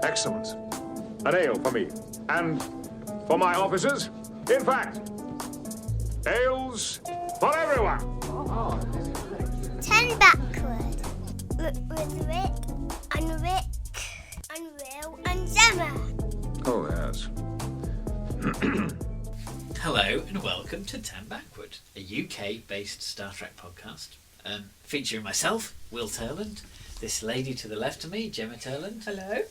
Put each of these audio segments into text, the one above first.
Excellent. An ale for me. And for my officers. In fact, ales for everyone. 10 Backward. With Rick and Will and Gemma. Oh, yes. Hello and welcome to 10 Backward, a UK-based Star Trek podcast featuring myself, Will Turland, this lady to the left of me, Gemma Turland. Hello.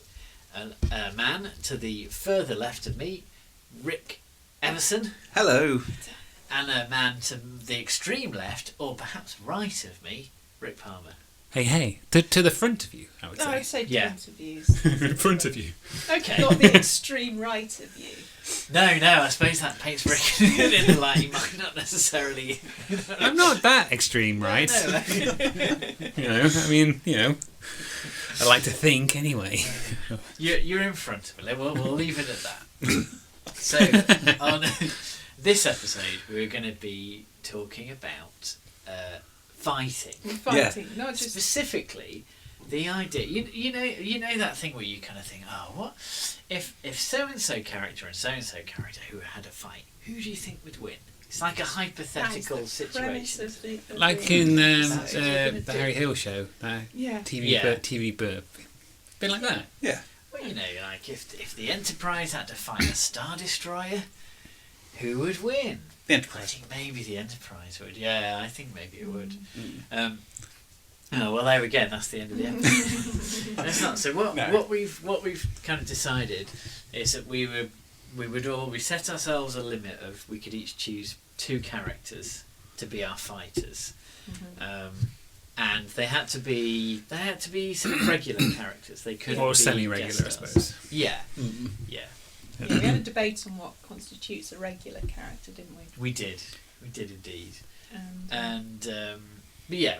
A man to the further left of me, Rick Emerson. Hello. And a man to the extreme left, or perhaps right of me, Rick Palmer. Hey, to the front of you, I would No, I say. say Yeah. point of views. In front of you. Okay. Not the extreme right of you. No, I suppose that paints Rick in the light. He might not necessarily... I'm not that extreme, right? No. I like to think anyway. You're in front of me. We'll leave it at that. So, on this episode, we're going to be talking about fighting. Fighting, not just... Specifically, the idea. You know that thing where you kind of think, oh, what if so and so character and so character who had a fight? Who do you think would win? It's like a hypothetical situation. Like in That's what you're gonna the do. Harry Hill show, TV burp. Bit like that. Yeah. Well, like if the Enterprise had to fight a Star Destroyer, who would win? The I Enterprise. think maybe the Enterprise would. Yeah, I think maybe it would. Oh well, there we go. That's the end of the episode. That's not. So what we've kind of decided is that we set ourselves a limit of we could each choose 2 characters to be our fighters, and they had to be sort of regular characters. They couldn't Or be semi-regular, guest I stars. suppose. Yeah, Yeah, we had a debate on what constitutes a regular character, didn't we? we did indeed. And We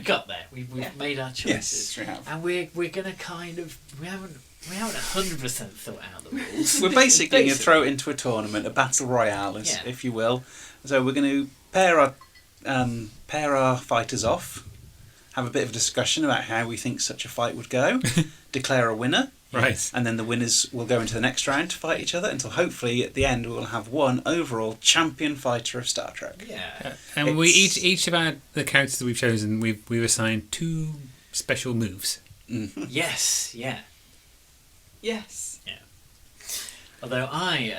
got there. We've made our choices. Yes, we have. And we're gonna kind of we haven't 100% thought out the rules. We're basically going to throw it into a tournament, a battle royale, if you will. So we're going to pair our fighters off, have a bit of a discussion about how we think such a fight would go, declare a winner, Right. and then the winners will go into the next round to fight each other until hopefully at the end we will have one overall champion fighter of Star Trek. Yeah. And we each of the characters that we've chosen, we've assigned 2 special moves. Yes. Yeah. yes. Yeah. Although I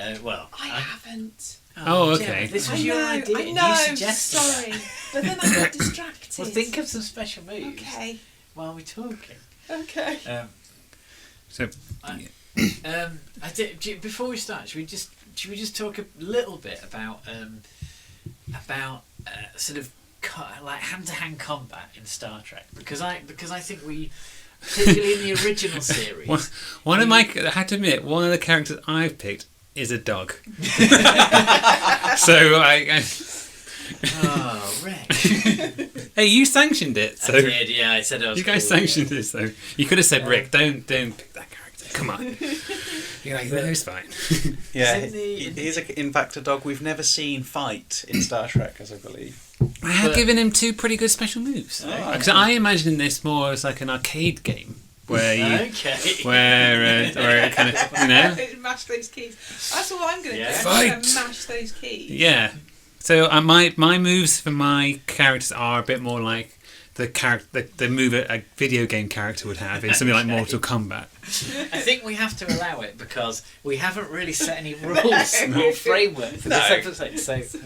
haven't. Oh, okay. This was I your know, idea. I know, You suggested sorry. that. But then I got distracted. Well, think of some special moves Okay. while we're talking. Okay. So, Before we start, should we just talk a little bit about sort of like hand-to-hand combat in Star Trek? Because I think we, particularly in the original series, I have to admit, one of the characters I've picked is a dog. So Oh, Rick. Hey, you sanctioned it. So I did, yeah. I said I was. you guys cool, sanctioned it, so you could have said, Rick, don't pick that character. Come on. You're like, no, it's fine. Yeah, Is he's in fact a dog we've never seen fight in Star Trek, as I believe. I have given him 2 pretty good special moves. Oh. Because I imagine this more as like an arcade game where you, Okay. where it kind of, Mash those keys. That's all I'm going to Yeah. do. I'm going Fight. to mash those keys. Yeah. So my moves for my characters are a bit more like the move a video game character would have in something like Mortal Kombat. I think we have to allow it because we haven't really set any rules or framework for this episode. So So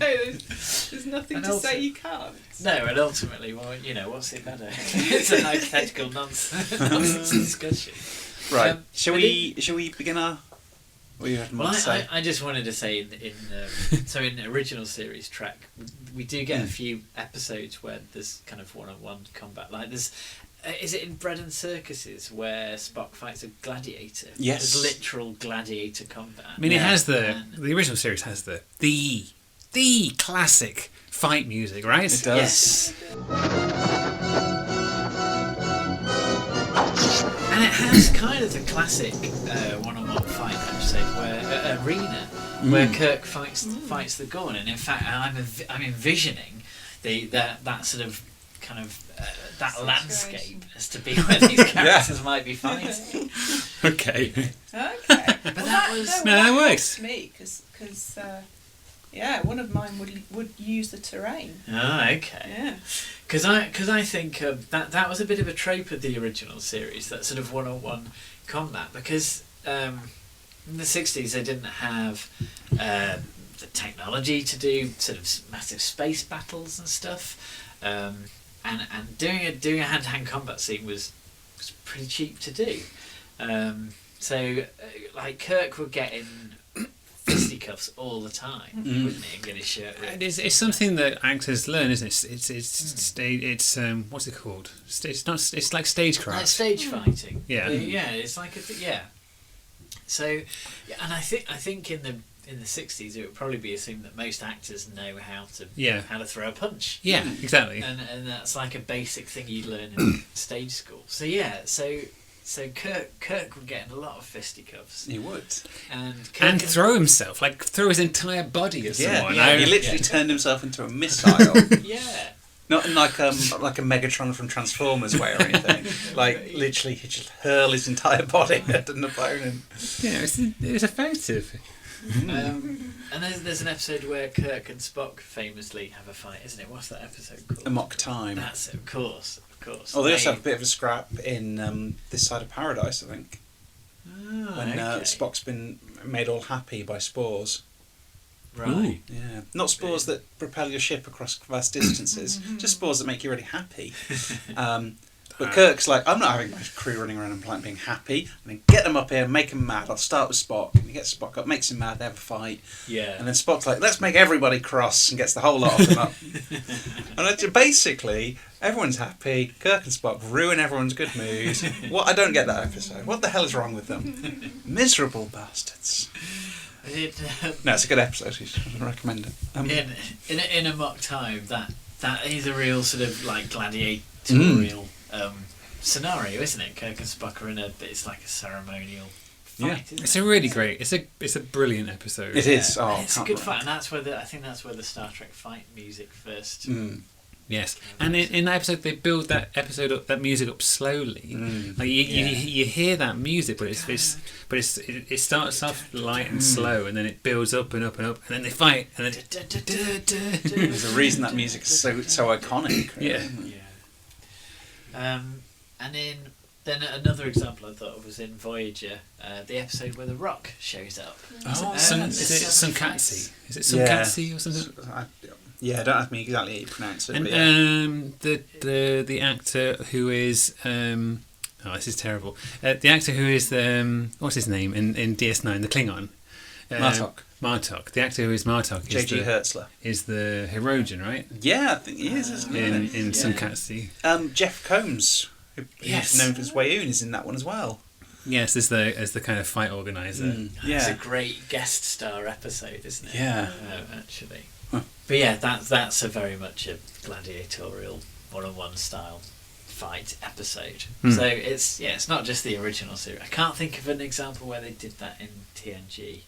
there's nothing And to also- say you can't. no, and ultimately, well, what's it matter? It's a hypothetical nonsense discussion. Right. Shall but we begin our? What you have more Well, to say? I just wanted to say in original series Trek, we do get a few episodes where there's kind of one-on-one combat. Like there's, is it in Bread and Circuses where Spock fights a gladiator? Yes. There's literal gladiator combat. I mean, it has the And- original series has the classic fight music, right? It does. Yes. And it has kind of the classic one-on-one fight episode where Arena, where Kirk fights the Gorn, and in fact, I'm envisioning that sort of kind of that landscape as to be where these characters might be fighting. Okay. Okay. But that was that works. To me, because one of mine would use the terrain. Oh, okay. Yeah. Because I think that was a bit of a trope of the original series, that sort of one-on-one combat, because in the 60s they didn't have the technology to do sort of massive space battles and stuff, and doing a hand-to-hand combat scene was pretty cheap to do. So like Kirk would get in fisticuffs all the time, wouldn't he, and get his shirt ripped. It's something that actors learn, isn't it? It's what's it called? It's like stagecraft. Like stage fighting. Yeah. Yeah, it's like So, and I think in the 60s it would probably be assumed that most actors know how to throw a punch. Yeah, exactly. And that's like a basic thing you learn in stage school. So yeah, so Kirk would get in a lot of fisticuffs. He would. And throw himself, like throw his entire body at someone. Yeah, he literally turned himself into a missile. Yeah. Not in like a Megatron from Transformers way or anything. Like literally, he just hurl his entire body at an opponent. Yeah, it's effective. And there's an episode where Kirk and Spock famously have a fight, isn't it? What's that episode called? A Mock Time. That's it, of course. Oh, they also have a bit of a scrap in This Side of Paradise, I think. When Spock's been made all happy by spores. Right. Ooh. Yeah. Not spores that propel your ship across vast distances, just spores that make you really happy. But Kirk's like, I'm not having my crew running around and planet being happy. I mean, get them up here, make them mad. I'll start with Spock. And he gets Spock up, makes him mad, they have a fight. Yeah. And then Spock's like, let's make everybody cross, and gets the whole lot of them up. And basically, everyone's happy. Kirk and Spock ruin everyone's good mood. I don't get that episode. What the hell is wrong with them? Miserable bastards. No, it's a good episode. You should recommend it. In a Mock Time, that is a real sort of like gladiatorial scenario, isn't it? Kirk and Spock are it's like a ceremonial fight. Yeah, it's a really great. It's a brilliant episode. It is. Oh, it's a good fight, and that's where I think that's where the Star Trek fight music first. Yes, and in that episode they build that music up slowly. Like you hear that music, but it starts off light and slow, and then it builds up and up and up, and then they fight, and then there's a reason that music is so iconic. Yeah. And then another example I thought of was in Voyager, the episode where the Rock shows up. Is it Sunkatsi? Is it Sunkatsi or something? Yeah, don't ask me exactly how you pronounce it. And the actor who is this is terrible. The actor who is what's his name in DS9, the Klingon. Martok. The actor who is Martok J.G. Hertzler. Is the Hirogen, right? Yeah, I think he is, isn't he? In Sunkatsi. Jeff Combs, who's known for his Wayoon, is in that one as well. Yes, as the kind of fight organizer. It's a great guest star episode, isn't it? Yeah. Actually. Huh. But yeah, that's a very much a gladiatorial one-on-one style fight episode. So it's not just the original series. I can't think of an example where they did that in TNG.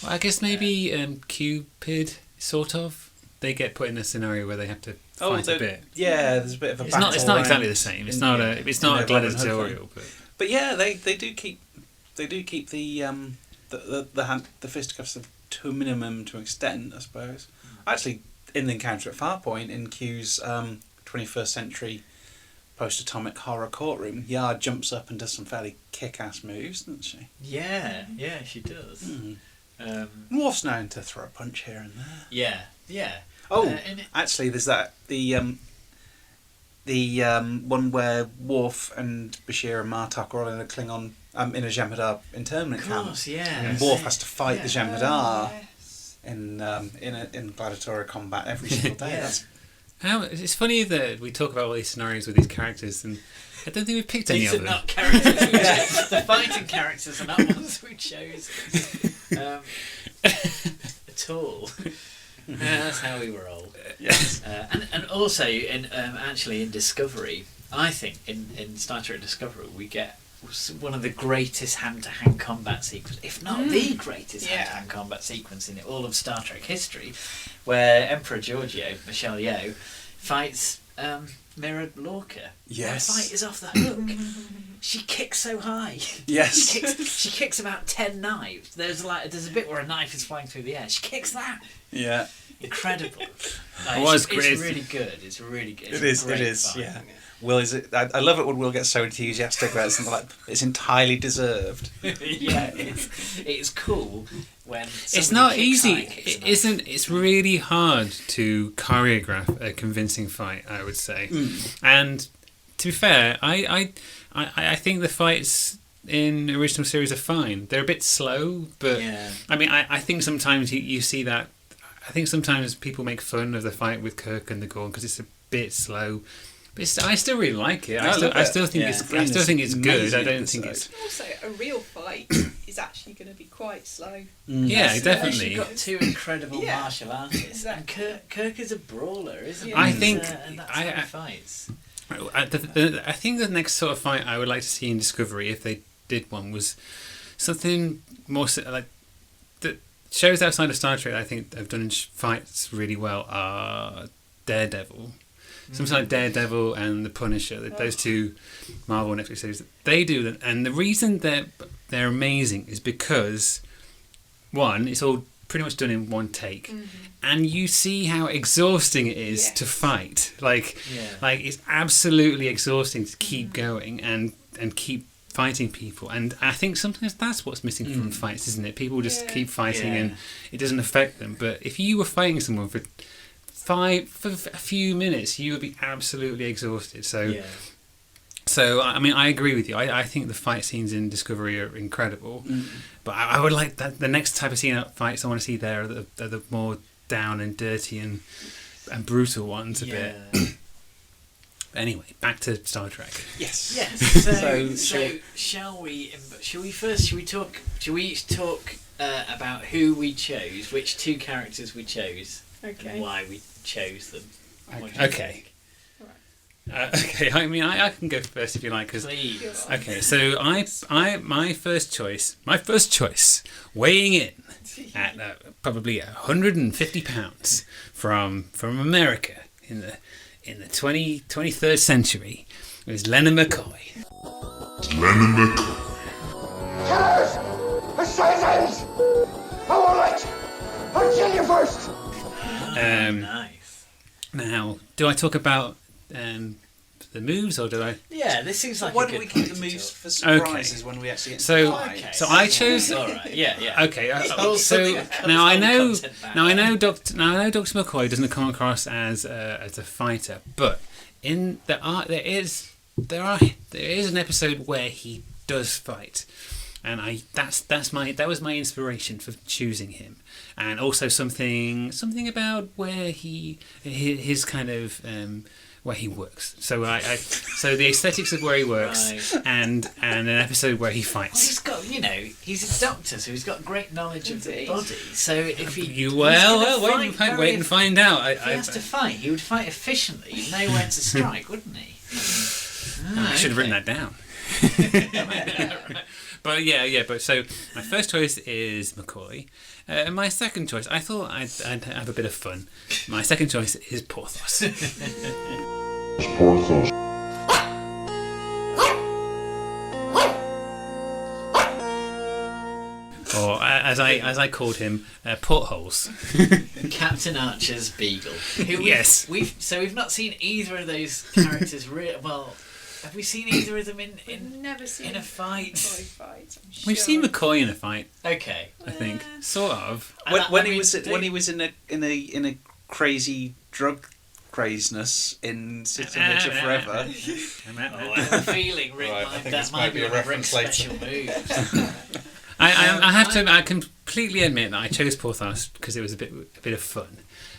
Well, I guess maybe Cupid, sort of. They get put in a scenario where they have to fight a bit. Yeah, there's a bit of a battle. It's not exactly the same. It's not a gladiatorial. But yeah, they do keep the fisticuffs to a minimum to an extent, I suppose. Actually, in the Encounter at Farpoint, in Q's 21st century post-atomic horror courtroom, Yard jumps up and does some fairly kick-ass moves, doesn't she? Yeah, she does. Worf's known to throw a punch here and there. Yeah. Oh, actually, there's that the one where Worf and Bashir and Martok are all in a Klingon in a Jem'Hadar internment camp. And Worf has to fight the Jem'Hadar in gladiatorial combat every single day. It's funny that we talk about all these scenarios with these characters, and I don't think we've picked any of them. These are not characters we chose. The fighting characters are not ones we chose at all. That's how we were old. Yes. And also actually in Discovery, I think in Star Trek Discovery we get one of the greatest hand-to-hand combat sequences, if not the greatest hand-to-hand combat sequence in all of Star Trek history, where Emperor Giorgio, Michelle Yeoh, fights Mirror Lorca. Yes. That fight is off the hook. She kicks so high. Yes. She kicks about 10 knives. There's a bit where a knife is flying through the air. She kicks that. Yeah. Incredible. It's really good. It's really good. It's It is. Yeah. Will, I love it when Will gets so enthusiastic about something like it's entirely deserved. Yeah, it's cool when It's not easy. It isn't. It's really hard to choreograph a convincing fight, I would say. And to be fair, I think the fights in the original series are fine. They're a bit slow, but I mean, I think sometimes you see that. I think sometimes people make fun of the fight with Kirk and the Gorn because it's a bit slow. But I still really like it. I still think it's good. I don't think it's. Also, a real fight is actually going to be quite slow. Yeah, definitely. You've got two incredible martial artists. Exactly. And Kirk is a brawler, isn't he? I think and that's how he fights. I think the next sort of fight I would like to see in Discovery, if they did one, was something more like the shows outside of Star Trek. I think have done fights really well are Daredevil. Something like Daredevil and The Punisher, those two Marvel Netflix series, they do that. And the reason they're amazing is because, one, it's all pretty much done in one take, and you see how exhausting it is to fight. Like it's absolutely exhausting to keep going and keep fighting people. And I think sometimes that's what's missing from fights, isn't it? People just keep fighting and it doesn't affect them. But if you were fighting someone for a few minutes, you would be absolutely exhausted. So I mean, I agree with you. I think the fight scenes in Discovery are incredible, but I would like that the next type of scene fights I want to see there are the more down and dirty and brutal ones a bit. Anyway, back to Star Trek. Yes. So shall we each talk about who we chose, which two characters we chose, and why we chose them? Okay. Okay. I mean, I can go first if you like. Please. Okay. So my first choice, weighing in at probably 150 pounds from America in the 23rd century, was Leonard McCoy. Killers! Assassins! All right! I'll kill you first! Nice. Now, do I talk about the moves, or do I? Yeah, this seems like. Why a don't good we keep point the to moves talk. for surprises when we actually get to the fight? So I chose. All right. Yeah. Okay. So now I know Dr. McCoy doesn't come across as a fighter, but there is an episode where he does fight, and that was my inspiration for choosing him, and also something about where his kind of where he works. So so the aesthetics of where he works, Right. and an episode where he fights. Well, he's a doctor, so he's got great knowledge of the body. So if he Wait and find out. If he has to fight, he would fight efficiently. He'd know when to strike, wouldn't he? I should have written that down. But but so my first choice is McCoy. And my second choice, I thought I'd have a bit of fun. My second choice is Porthos. Or as I called him, Portholes. Captain Archer's beagle. Yes. We've not seen either of those characters. Well, have we seen either of them Never seen in a fight? McCoy fight, I'm We've sure. seen McCoy in a fight, Okay. I think, sort of. When he was in a crazy drug craziness in Citizen Adventure Forever. I have a feeling Rick that might be a Rick special move. I completely admit that I chose Porthos because it was a bit of fun.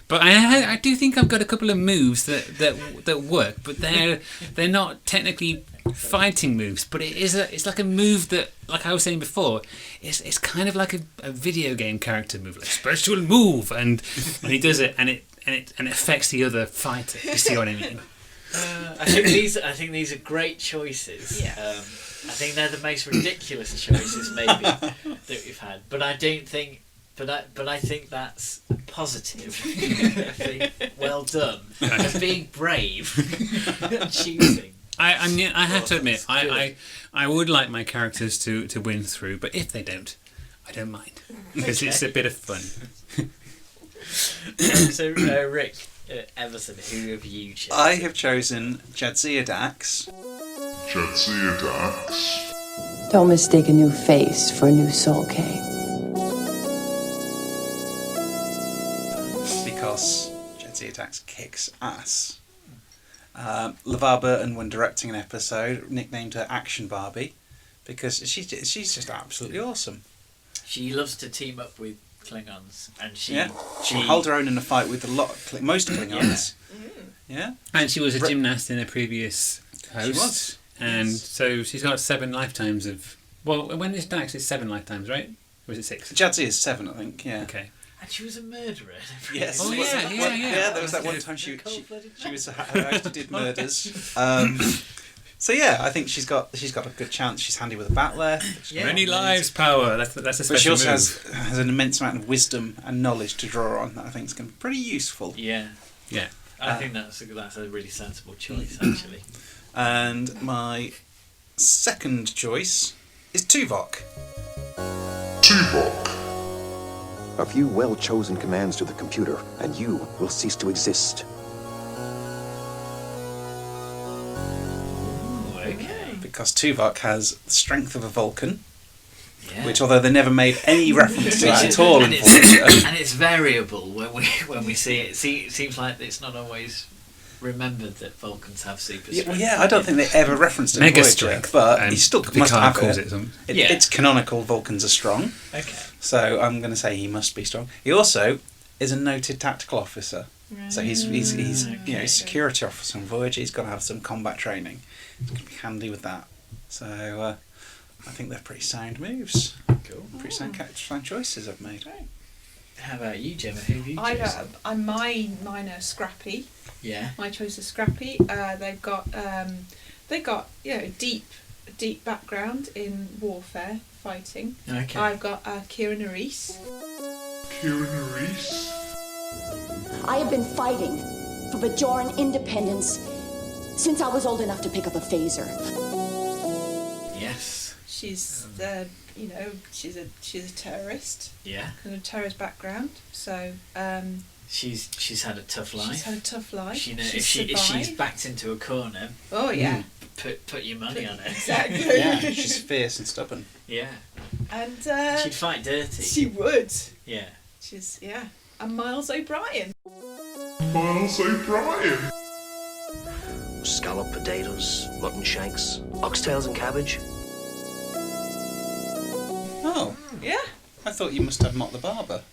But I do think I've got a couple of moves that work, but they're not technically fighting moves. But it's like a move that, like I was saying before, it's kind of like a video game character move, like special move, and he does it, and it affects the other fighter. You see what I mean? I think these are great choices. Yeah. I think they're the most ridiculous choices maybe that we've had, but I don't think But I think that's positive. I think, well done. Of being brave and choosing. I have to admit, I would like my characters to win through, but if they don't, I don't mind because it's a bit of fun. So Rick Everson, who have you chosen? I have chosen Jadzia Dax. Don't mistake a new face for a new soul, Kay. Because Jadzia Dax kicks ass. LeVar Burton, when directing an episode, nicknamed her Action Barbie because she's just absolutely awesome. She loves to team up with Klingons, and she can hold her own in a fight with most Klingons. Yeah. And she was a gymnast in a previous host. She was. And so she's got 7 lifetimes of... Well, when is Dax? It's 7 lifetimes, right? Or is it 6? Jadzia is 7, I think, yeah. Okay. And she was a murderer. Yes. Oh, yeah. There was that one time she was a host who did murders. So yeah, I think she's got a good chance. She's handy with a battle. Many lives, power. That's a special But she also move. has an immense amount of wisdom and knowledge to draw on that I think is going to be pretty useful. Yeah. I think that's a really sensible choice, actually. And my second choice is Tuvok. A few well-chosen commands to the computer, and you will cease to exist. Okay. Because Tuvok has the strength of a Vulcan, which, although they never made any reference to that at all, and it's variable when we see it. It seems like it's not always remembered that Vulcans have super strength. I don't think they ever referenced it in Mega Voyager, strength, but and he still Picard must have calls it. it something. It's canonical. Vulcans are strong. Okay. So I'm going to say he must be strong. He also is a noted tactical officer. So he's security officer on Voyager. He's got to have some combat training. He's going to be handy with that. So I think they're pretty sound moves. Cool. Pretty sound choices I've made. How about you, Gemma? Who have you chosen? Mine are Scrappy. Yeah. My choice is Scrappy. They've got a deep background in warfare, fighting. Okay. I've got Kira Nerys. I have been fighting for Bajoran independence since I was old enough to pick up a phaser. Yes. She's she's a terrorist. Yeah. Kind of terrorist background. So she's had a tough life. She's had a tough life. She if she's backed into a corner. Oh yeah. Put your money on it. Exactly. Yeah, she's fierce and stubborn. Yeah. And she'd fight dirty. She would. Yeah. And Miles O'Brien. Scalloped potatoes, mutton shanks, oxtails and cabbage. Oh. Yeah. I thought you must have Mott the Barber.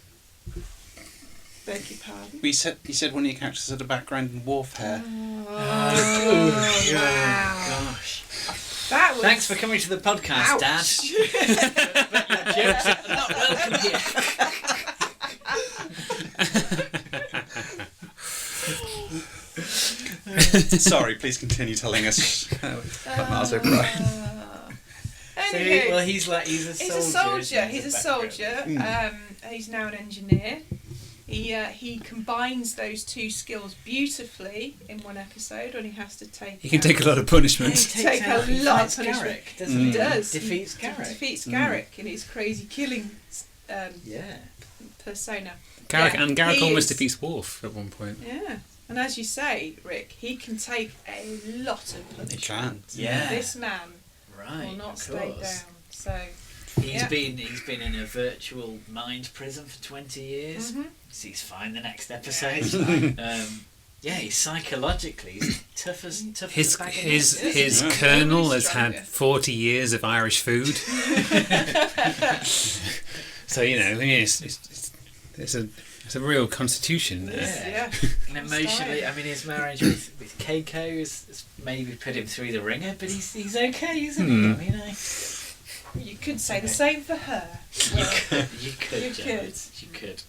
Beg your pardon. You said one of your characters had a background in warfare. Wow. Gosh. That was... Thanks for coming to the podcast, Ouch. Dad. but your jokes are not welcome here. Sorry, please continue telling us about Miles O'Brien. Anyway, well, he's a soldier. He's a soldier. He's now an engineer. He combines those two skills beautifully in one episode when he has to take. He can take a lot of punishment. He takes a lot of punishment. Garrick, doesn't he? He does. Defeats Garrick. Defeats Garrick in his crazy killing persona. Garrick almost is. defeats Worf at one point. Yeah. And as you say, Rick, he can take a lot of punishment. He can. Yeah. This man will not stay down. So he's been in a virtual mind prison for 20 years. Mm-hmm. So he's fine the next episode. He's psychologically tough as a bag of his colonel has had 40 years of Irish food. So it's a real constitution there. Yeah. And emotionally, I mean, his marriage with Keiko has maybe put him through the ringer, but he's okay, isn't he? I mean, you could say the same for her. You could.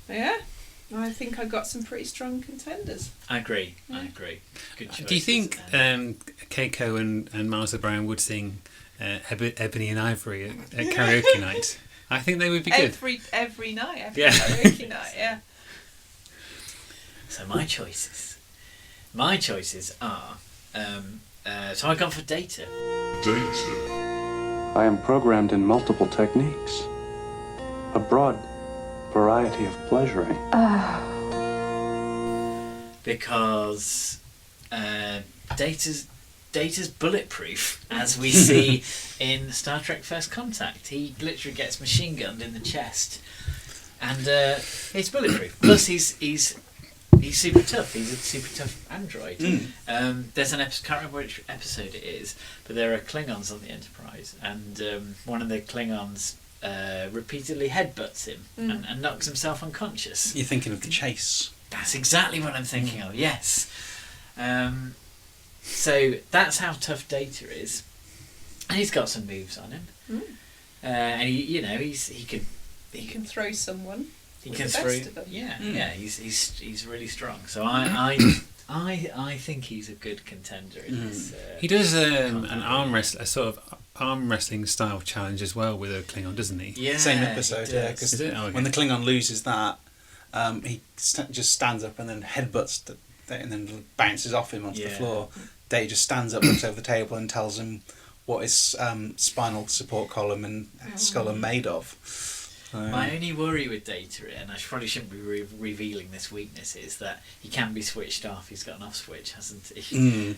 Yeah, I think I got some pretty strong contenders. I agree. Good choice. Do you think Keiko and Miles O'Brien would sing Ebony and Ivory at karaoke night? I think they would be good. Every night, every Yeah. karaoke night, yeah. So my choices are. So I've gone for Data. I am programmed in multiple techniques. A broad variety of pleasuring. Because Data's bulletproof, as we see in Star Trek First Contact. He literally gets machine gunned in the chest, and he's bulletproof. Plus, he's super tough. He's a super tough android. There's an episode, can't remember which episode it is, but there are Klingons on the Enterprise, and one of the Klingons repeatedly headbutts him and knocks himself unconscious. You're thinking of The Chase. That's exactly what I'm thinking of. Yes. So that's how tough Data is, and he's got some moves on him. And he can throw someone. He with can the throw. best of them. Yeah. He's really strong. So I think he's a good contender in this. He does an a sort of arm wrestling style challenge as well with a Klingon, doesn't he? Yeah, Same episode, yeah. Because okay. when the Klingon loses that, he just stands up and then headbutts and then bounces off him onto the floor. Data just stands up, looks over the table, and tells him what his spinal support column and skull are made of. My only worry with Data, and I probably shouldn't be revealing this weakness, is that he can be switched off. He's got an off switch, hasn't he?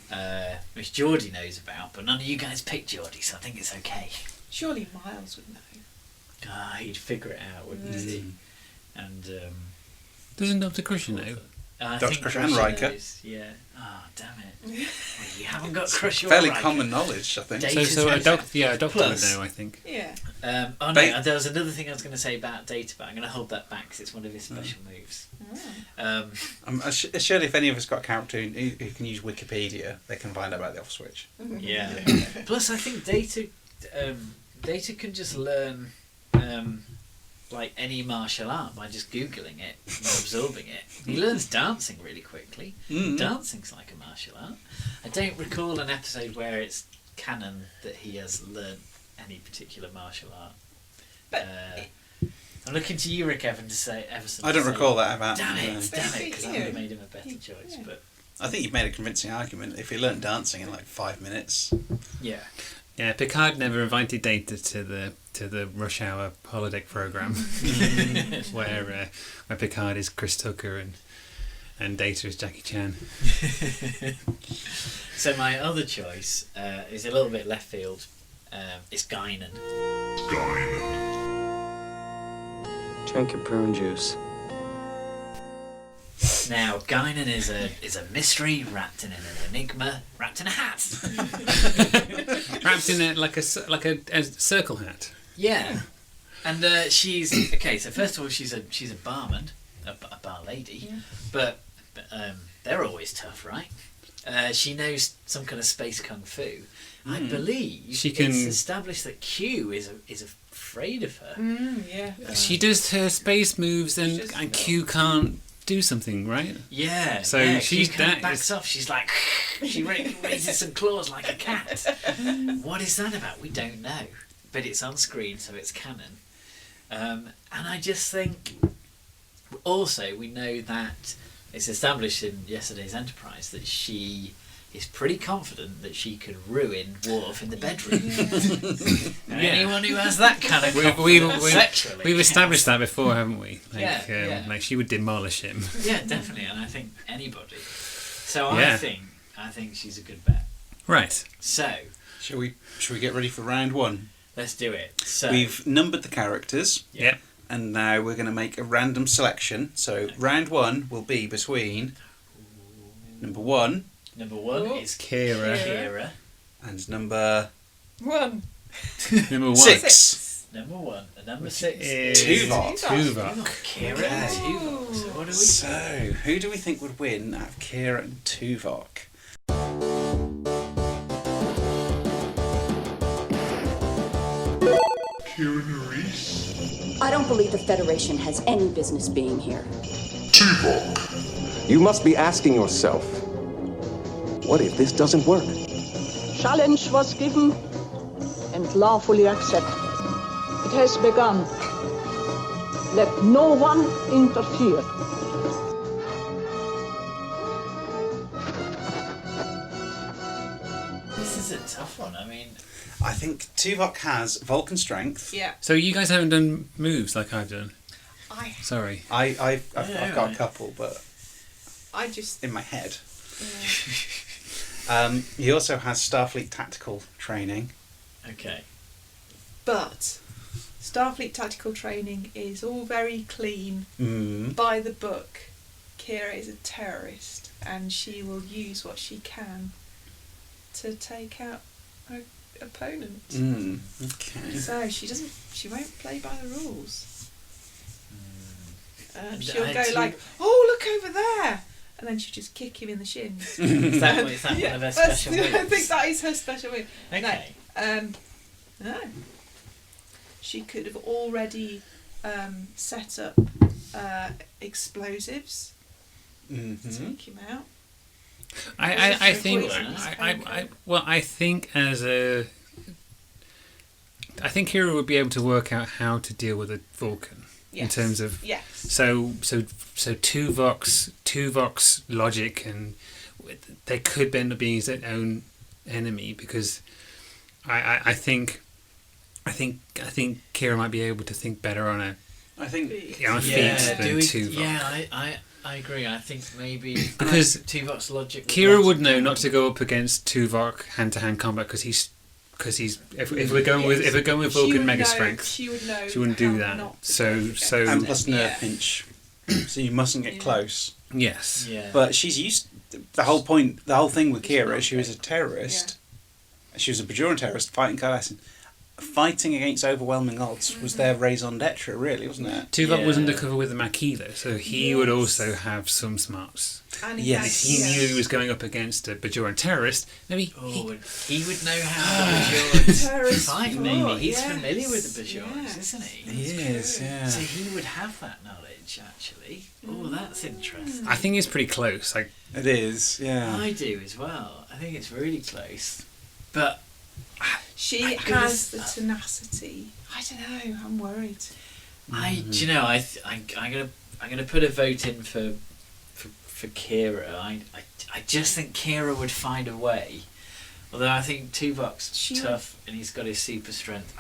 Which Geordie knows about, but none of you guys picked Geordie, so I think it's okay. Surely Miles would know. He'd figure it out, wouldn't he? And doesn't Dr. Crusher know? Dr. Crusher and Riker. Knows, yeah. Oh, damn it. Well, you haven't got Crusher or Fairly Riker. common knowledge, I think. So a doctor would know, I think. Yeah. There was another thing I was going to say about Data, but I'm going to hold that back because it's one of his special moves. Surely if any of us got a character who can use Wikipedia, they can find out about the off switch. Yeah. Plus, I think Data can just learn like any martial art by just Googling it and absorbing it. He learns dancing really quickly. Dancing's like a martial art. I don't recall an episode where it's canon that he has learnt any particular martial art. I'm looking to you, Rick Everson, to say. I don't recall that about. Damn it! Because I would have made him a better choice. Yeah. But I think you've made a convincing argument. If he learnt dancing in like 5 minutes. Yeah. Yeah, Picard never invited Data to the Rush Hour holodeck program, where Picard is Chris Tucker and Data is Jackie Chan. So my other choice is a little bit left field. It's Guinan. Drink your prune juice. Now, Guinan is a mystery wrapped in an enigma, wrapped in a hat. Wrapped in like a circle hat. Yeah, and she's okay. So first of all, she's a barman, a bar lady, but they're always tough, right? She knows some kind of space kung fu. I believe it's established that Q is afraid of her. She does her space moves, and Q can't do something, right? Yeah. So she's Q kind of backs off. She's like, she raises some claws like a cat. What is that about? We don't know, but it's on screen, so it's canon. And I just think, also, we know that it's established in yesterday's Enterprise that she is pretty confident that she could ruin Worf in the bedroom. Anyone who has that kind of confidence sexually, we've established that before, haven't we? Like, like she would demolish him. Yeah, definitely, and I think anybody. So I think she's a good bet. Right. So shall we get ready for round one? Let's do it. So we've numbered the characters. Yep. And now we're going to make a random selection. So round one will be between number one. Number one is Kira. And number one. Number one. 6. Number one. And number 6 is Tuvok. Kira and Tuvok. So what do we So who do we think would win out of Kira and Tuvok? I don't believe the Federation has any business being here. Tuvok. You must be asking yourself, what if this doesn't work? Challenge was given and lawfully accepted. It has begun. Let no one interfere. This is a tough one. I mean, I think Tuvok has Vulcan strength. Yeah. So you guys haven't done moves like I've done. Sorry. I've got a couple, but I just in my head. Yeah. He also has Starfleet tactical training. Okay. But Starfleet tactical training is all very clean Mm. by the book. Kira is a terrorist, and she will use what she can to take out her opponent. Mm. Okay. So she won't play by the rules. And She'll I go do- like, "Oh, look over there," and then she'll just kick him in the shins. Is that one of her that's- special moves? I think that is her special move. Okay. No. She could have already set up explosives to take him out. I think I think Kira would be able to work out how to deal with a Vulcan in terms of so Tuvok's logic, and they could end up being his own enemy, because I think Kira might be able to think better on a feet than Tuvok. Yeah, I agree. I think maybe because Tuvok's logic. Kira would know not to go up against Tuvok hand to hand combat, because if we're going with Vulcan mega strength, she wouldn't do that. And plus nerve pinch, so you mustn't get close. Yes. Yeah. But she's used the whole thing with Kira. She was a terrorist. Yeah. She was a Bajoran terrorist fighting Cardassian. Fighting against overwhelming odds was their raison d'etre, really, wasn't it? Tuvok was undercover with the Maquis, though, so he would also have some smarts. And if he knew he was going up against a Bajoran terrorist, maybe he would know how the Bajorans fight. Maybe fought, he's familiar with the Bajorans, isn't he? He is, yeah. So he would have that knowledge, actually. Oh, that's interesting. I think it's pretty close. Like it is, yeah. I do as well. I think it's really close, but. She has the tenacity. I don't know. I'm worried. Do you know? I'm gonna put a vote in for Kira. I just think Kira would find a way. Although I think Tuvok's tough and he's got his super strength.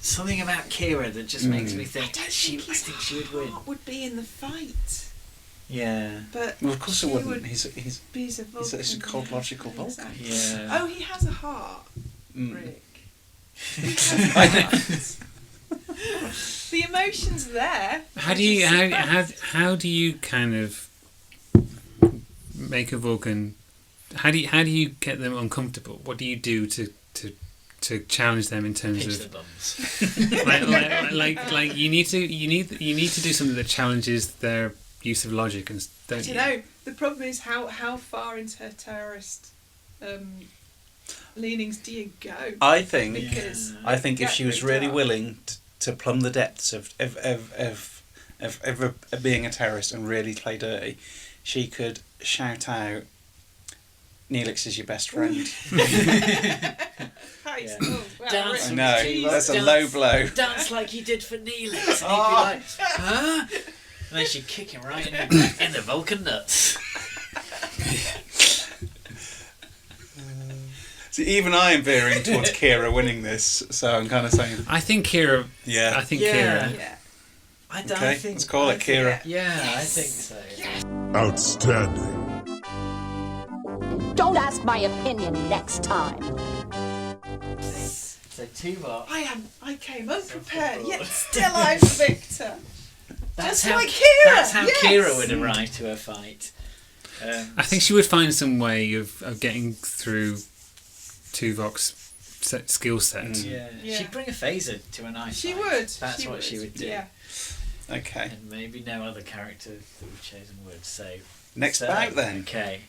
Something about Kira that just makes me think I think she would win. Would be in the fight. Yeah. But well, of course it wouldn't. He's a Vulcan. He's a cold logical Vulcan. Exactly. Yeah. Oh, he has a heart. Rick. The emotion's there. How do you kind of make a Vulcan? How do you get them uncomfortable? What do you do to challenge them in terms Pinch of their bums. like you need to do something that challenges their use of logic, and don't you? know, the problem is how far into her terrorist leanings do you go? I think if she was really dark. willing to plumb the depths of being a terrorist and really play dirty, she could shout out, "Neelix is your best friend." Dance. I know, that's a low blow. Dance like you did for Neelix, and he'd be like, "Huh?" And then she'd kick him right in the Vulcan nuts. See, even I am veering towards Kira winning this, so I'm kind of saying. I think Kira. Yeah. I think Kira. Yeah. I Okay, think. let's call it Kira. Yeah, I think so. Outstanding. Don't ask my opinion next time. So Tuvok. I came unprepared, yet still I'm the victor. That's Just how like Kira. That's how Kira would arrive to her fight. I think she would find some way of getting through Tuvok's skill set. Yeah. She'd bring a phaser to an ice. She fight. would. That's what she would do. Yeah. Okay. And maybe no other character that we've chosen would. So Next bag then. Okay.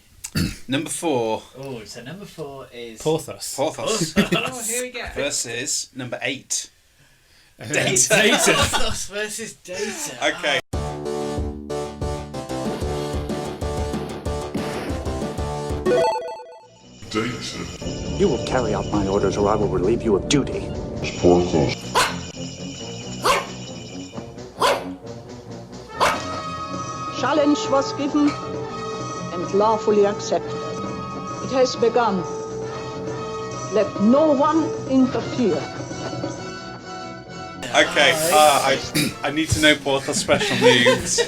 Number 4. Oh, so number 4 is Porthos. Oh, here we go. Versus number 8. Data. Porthos versus Data. Okay. Data. You will carry out my orders or I will relieve you of duty. Porthos. challenge was given and lawfully accepted. It has begun. Let no one interfere. Okay, I need to know Porthos' special moves.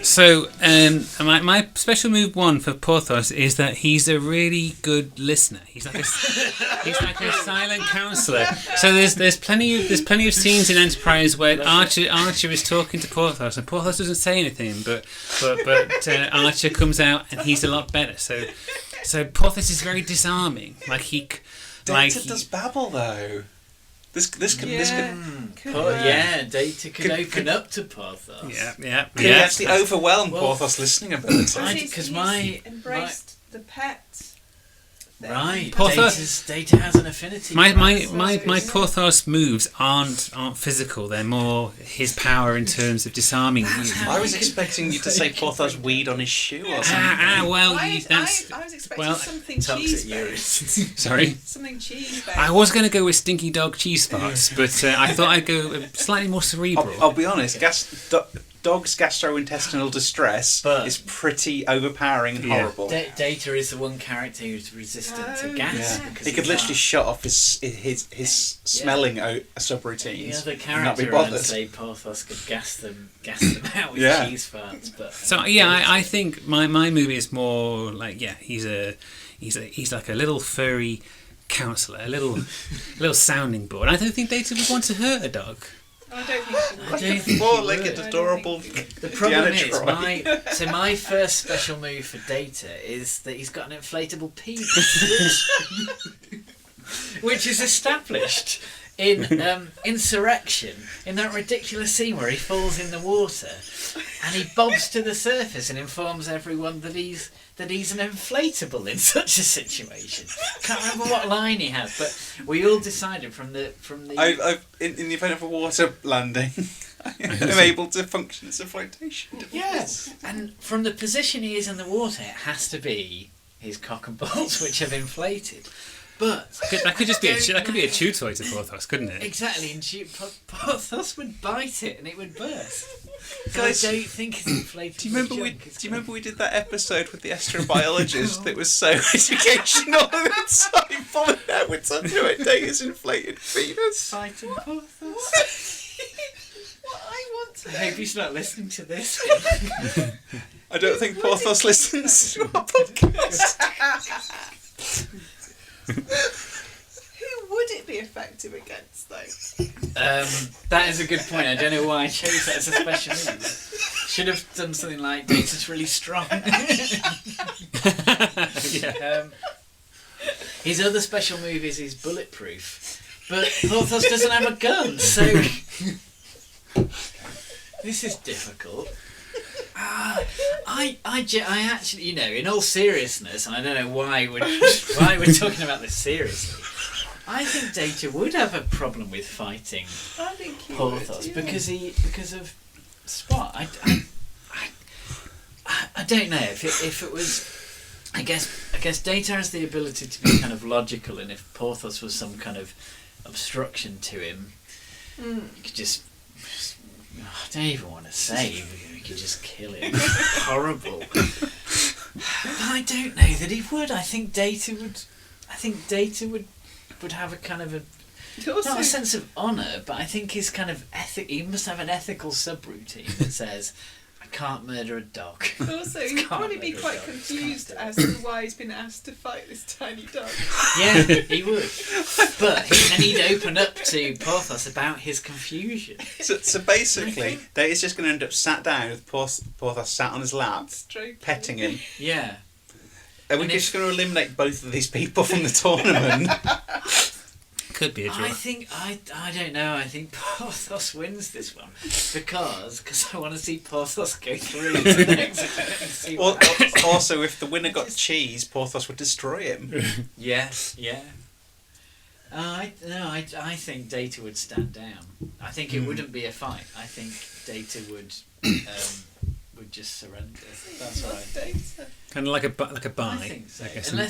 So, my special move 1 for Porthos is that he's a really good listener. He's like a silent counsellor. So there's plenty of scenes in Enterprise where Archer is talking to Porthos, and Porthos doesn't say anything, but Archer comes out and he's a lot better. So Porthos is very disarming. Data does babble though. This could Data could open up to Porthos. Could he actually overwhelm Porthos' listening ability? Because embraced the pet. Right, Porthos, Data has an affinity. My Porthos moves aren't physical. They're more his power in terms of disarming you. I was expecting you to say Porthos weed on his shoe or something. I was expecting something cheese-based. Sorry? Something cheese-based. I was going to go with stinky dog cheese farts, but I thought I'd go slightly more cerebral. I'll be honest, dog's gastrointestinal distress is pretty overpowering and horrible. Data is the one character who's resistant to gas. Yeah. He could literally shut off his smelling subroutines. The other character, I'd say Porthos could gas them out with cheese farts. But so I think my movie is more like he's like a little furry counsellor, a little sounding board. I don't think Data would want to hurt a dog. I don't think I don't think more like an adorable. The problem is my first special move for Data is that he's got an inflatable penis, which is established in Insurrection, in that ridiculous scene where he falls in the water and he bobs to the surface and informs everyone that he's an inflatable in such a situation. Can't remember what line he has, but we all decided from the. In the event of a water landing, I'm able to function as a flotation device. Yes, and from the position he is in the water, it has to be his cock and balls which have inflated. But that could just be a chew toy to Porthos, couldn't it? Exactly, and Porthos would bite it and it would burst. Guys, I don't think it's inflated. Do you remember we did that episode with the astrobiologist that was so educational and insightful, and now we're talking about Data's inflated penis? Fighting Porthos. I hope he's not listening to this. I don't think Porthos listens to our podcast. Who would it be effective against, though? That is a good point. I don't know why I chose that as a special move. Should have done something like Data's really strong. His other special move is he's bulletproof, but Porthos doesn't have a gun, so this is difficult. I actually, in all seriousness, and I don't know why we're talking about this seriously, I think Data would have a problem with fighting Porthos because of Spot. I don't know if it was. I guess Data has the ability to be kind of logical, and if Porthos was some kind of obstruction to him, you could just. I don't even want to say you could just kill him. Horrible. But I don't know that he would. I think Data would have a kind of not a sense of honour, but I think his kind of he must have an ethical subroutine that says, I can't murder a dog. Also, he'd probably be quite confused as to why he's been asked to fight this tiny dog. Yeah, he would. But he'd open up to Porthos about his confusion. So basically, Data's just going to end up sat down with Porthos sat on his lap, petting him. Yeah. Are we just going to eliminate both of these people from the tournament? Could be a draw. I don't know. I think Porthos wins this one because I want to see Porthos go through to the next event. Also, if the winner got cheese, Porthos would destroy him. Yeah. I think Data would stand down. I think it wouldn't be a fight. I think Data would just surrender. That's right. Kind of like a buy. I think so.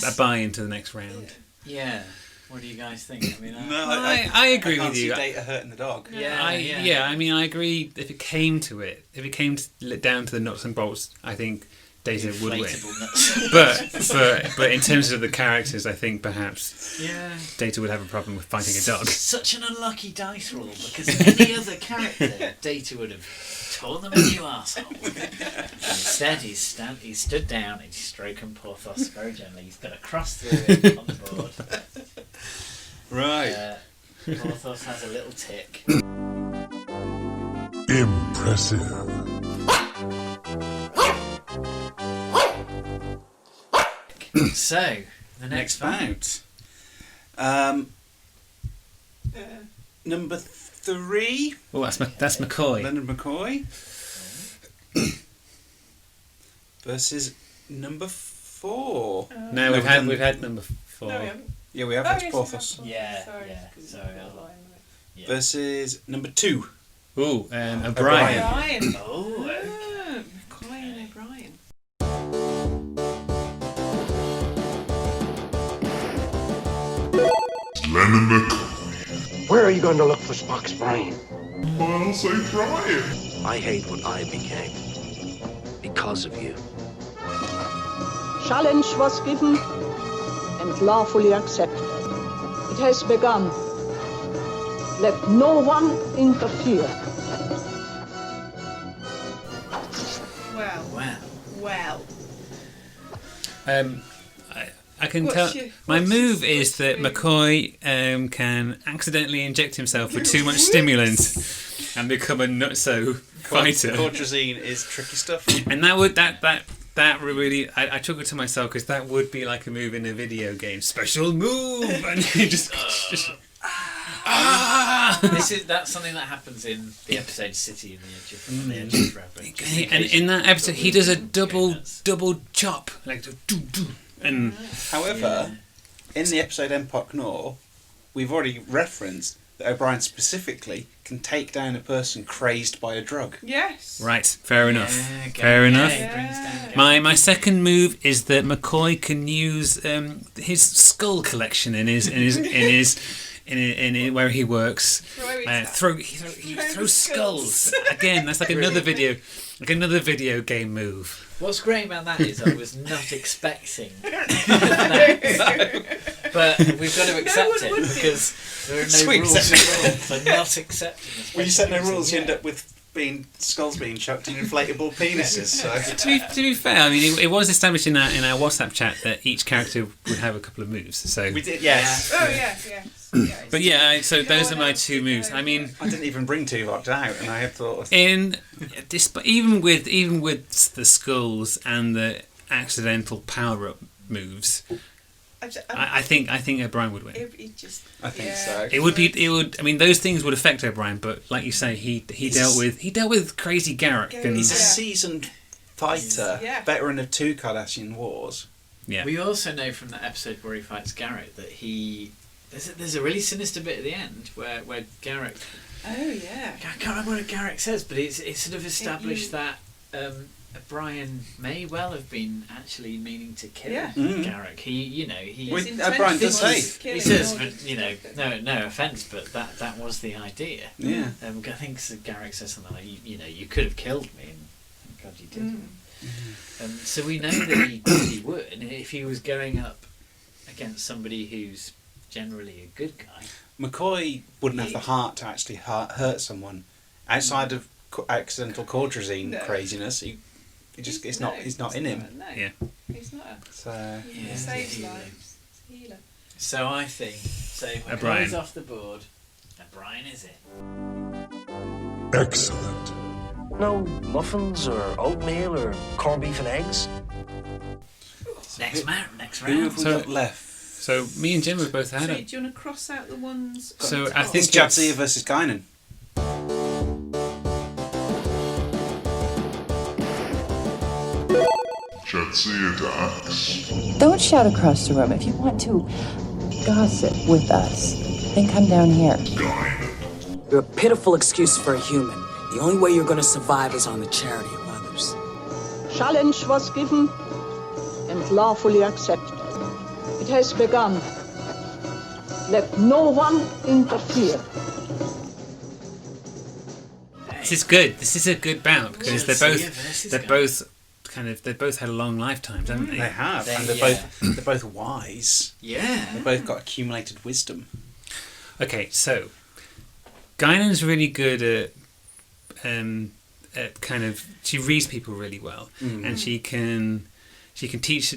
A buy into the next round. Yeah. What do you guys think? I mean, I agree with you. Data hurting the dog. I mean, I agree. If it came down to the nuts and bolts, I think Data would win. but in terms of the characters, I think perhaps Data would have a problem with fighting a dog. Such an unlucky dice roll, because any other character, Data would have torn them a new arsehole. Instead, he stood down and he's stroking Porthos very gently. He's got a cross through it on the board. Right. Porthos has a little tick. Impressive. So, the next bout. Number 3. Oh, that's McCoy. Leonard McCoy. versus number 4. No, we've had number 4. No, we haven't. Yeah, we have. That's Porthos. Sorry. Versus number 2. Ooh, O'Brien. Oh, McCoy and O'Brien. Leonard McCoy. Where are you going to look for Spock's brain? I'll say Brian. I hate what I became. Because of you. Challenge was given and lawfully accepted. It has begun. Let no one interfere. Well. I can tell. My move is that McCoy can accidentally inject himself with too much stimulant and become a nutso fighter. Cordrazine is tricky stuff. And that would that really, I took it to myself because that would be like a move in a video game. Special move, and you just That's something that happens in the episode City on the Edge of Forever. And in that episode, he does a double chop, like do. And however, in the episode Empok Nor, we've already referenced that O'Brien specifically can take down a person crazed by a drug. Yes. Right. Fair enough. Fair enough. My second move is that McCoy can use his skull collection in where he works. He throws skulls. Again, that's like another video game move. What's great about that is I was not expecting that. But we've got to accept it because there are no rules for not accepting it. When you set no rules, you end up with skulls being chucked in inflatable penises. So. To be fair, I mean, it was established in our WhatsApp chat that each character would have a couple of moves. So we did, yes. Oh yes. But yeah, so those are my 2 moves. I mean, I didn't even bring Tuvok out, and I had thought even with the skulls and the accidental power up moves, I think O'Brien would win. I think so. It would. I mean, those things would affect O'Brien, but like you say, he dealt with crazy Garrick. And he's a seasoned fighter, veteran of 2 Cardassian wars. Yeah. We also know from that episode where he fights Garrick that there's a really sinister bit at the end where Garrick. Oh yeah. I can't remember what Garrick says, but it's sort of established that O'Brien may well have been actually meaning to kill Garrick. O'Brien does say. He says, but no offence, but that was the idea. Yeah. I think Garrick says something like, you could have killed me, and thank God you didn't. So we know that he would, and if he was going up against somebody who's generally a good guy, McCoy wouldn't have the heart to actually hurt someone outside of accidental cordrazine craziness. He's not in him. Yeah. He's not. He saves lives. Healer. So I think McCoy's off the board. O'Brien is it. Excellent. No muffins or oatmeal or corned beef and eggs. Next Who round. have we got left? So me and Jim have both had it. Do you want to cross out the ones? So I think it's Jadzia versus Guinan. Jadzia Dax. Don't shout across the room. If you want to gossip with us, then come down here. You're a pitiful excuse for a human. The only way you're going to survive is on the charity of others. Challenge was given and lawfully accepted. It has begun. Let no one interfere. This is good. This is a good bout because they're both had long lifetimes, haven't they? They have, and they're both wise. Yeah, they've both got accumulated wisdom. Okay, so Guinan's really good at kind of, she reads people really well, and she can teach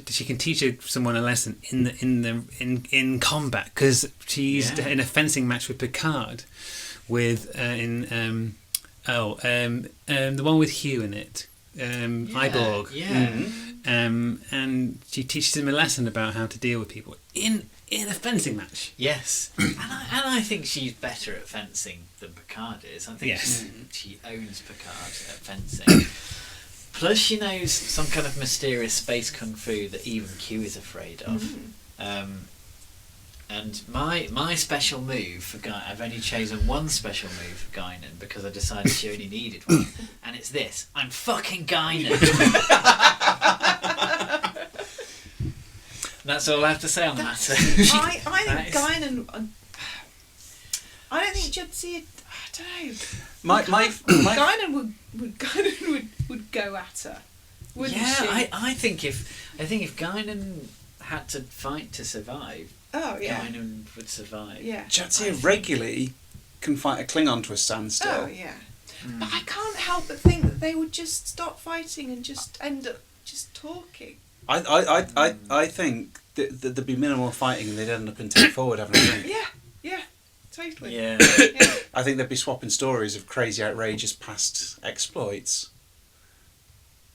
someone a lesson in combat, because she's in a fencing match with Picard, with the one with Hugh in it, Iborg, and she teaches him a lesson about how to deal with people in a fencing match. Yes, and I think she's better at fencing than Picard is. I think she owns Picard at fencing. Plus, she knows some kind of mysterious space kung fu that even Q is afraid of. And my special move for Guinan, I've only chosen one special move for Guinan because I decided she only needed one, and it's this: I'm fucking Guinan. That's all I have to say on the matter. I think Guinan. I don't think Jadzia. I don't know. Guinan would go at her. Wouldn't she? I think if Guinan had to fight to survive, Guinan would survive. Yeah. Jadzia regularly can fight a Klingon to a standstill. Oh yeah. But I can't help but think that they would just stop fighting and just end up just talking. I think that there'd be minimal fighting and they'd end up in 10-Forward having a drink. Yeah, totally. Yeah. I think they'd be swapping stories of crazy, outrageous past exploits.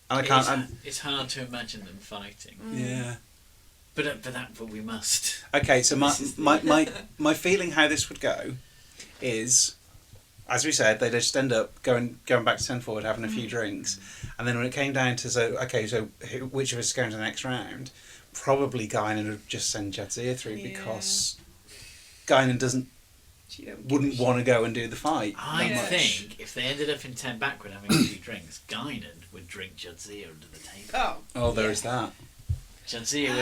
And it's hard to imagine them fighting. Yeah. But we must. Okay, so my feeling how this would go is, as we said, they just end up going back to 10-Forward, having a few drinks, and then when it came down to which of us is going to the next round, probably Guinan would just send Jadzia through because Guinan wouldn't want to go and do the fight. I think if they ended up in 10 Backward having a few drinks, Guinan would drink Jadzia under the table. Oh, there is that. Jadzia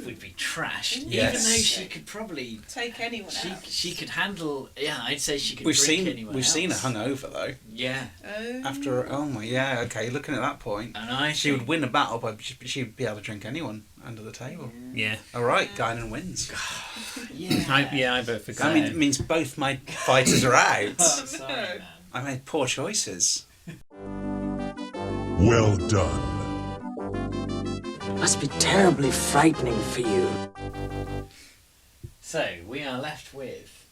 would be trashed, yes. even though she could probably take anyone else. She could handle. Yeah, I'd say she could. We've drink anyone else. seen her hungover though. Yeah. After okay, looking at that point, and she would win a battle, but she'd be able to drink anyone under the table. Yeah. All right, Guinan wins. I vote for Guinan. That means both my fighters are out. Sorry, man. I made poor choices. Well done. Must be terribly frightening for you. So we are left with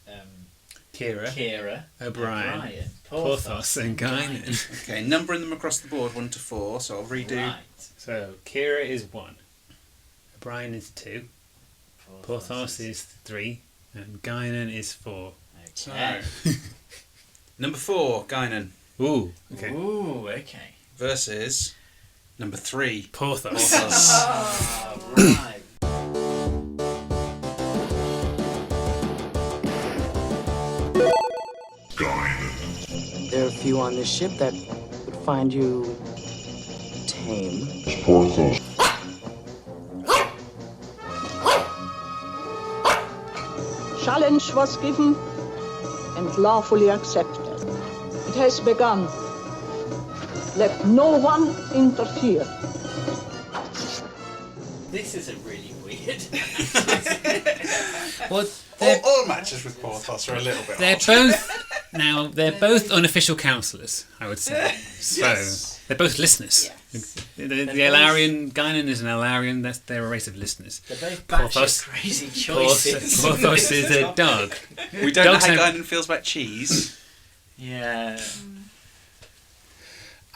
Kira, O'Brien, Porthos, and Guinan. Okay, numbering them across the board 1 to 4. So I'll redo. Right. So Kira is 1, O'Brien is 2, Porthos is 3, and Guinan is 4. Okay. So, number 4, Guinan. Ooh. Okay. Ooh. Okay. Versus number 3, Porthos. Right. Guinan. There are a few on this ship that would find you tame. Porthos. Challenge was given and lawfully accepted. It has begun. Let no one interfere. This isn't really weird. Well, all matches with Porthos are a little bit. They're both unofficial counsellors, I would say. So they're both listeners. Yes. The Alarian, Guinan is an Alarian. They're a race of listeners. They're both batshit crazy choices. Porthos is a dog. We don't know how Guinan feels about cheese. Yeah.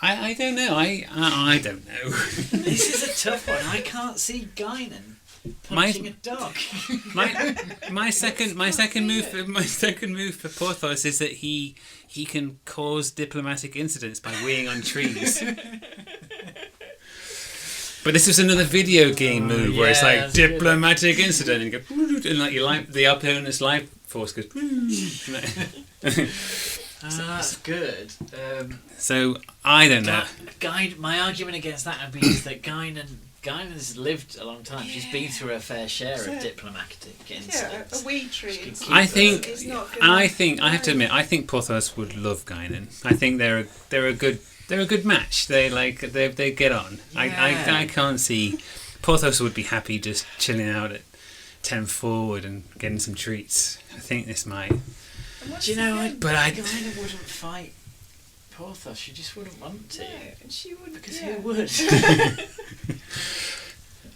I don't know. I don't know. This is a tough one. I can't see Guinan punching a dog. My second move for Porthos is that he can cause diplomatic incidents by weeing on trees. But this was another video game move where it's like diplomatic incident and you go and like the opponent's life force goes. That's good. So I don't know. My argument against that would be is that Guinan Guinan's lived a long time. She's been through her fair share of diplomatic incidents. A wee tree. I think I have to admit, I think Porthos would love Guinan. I think they're a good match. They get on. Yeah. I can't see Porthos would be happy just chilling out at 10 Forward and getting some treats. I think this might. Do you know? Guinan wouldn't fight Porthos. She just wouldn't want to. No, and she would. Because who would?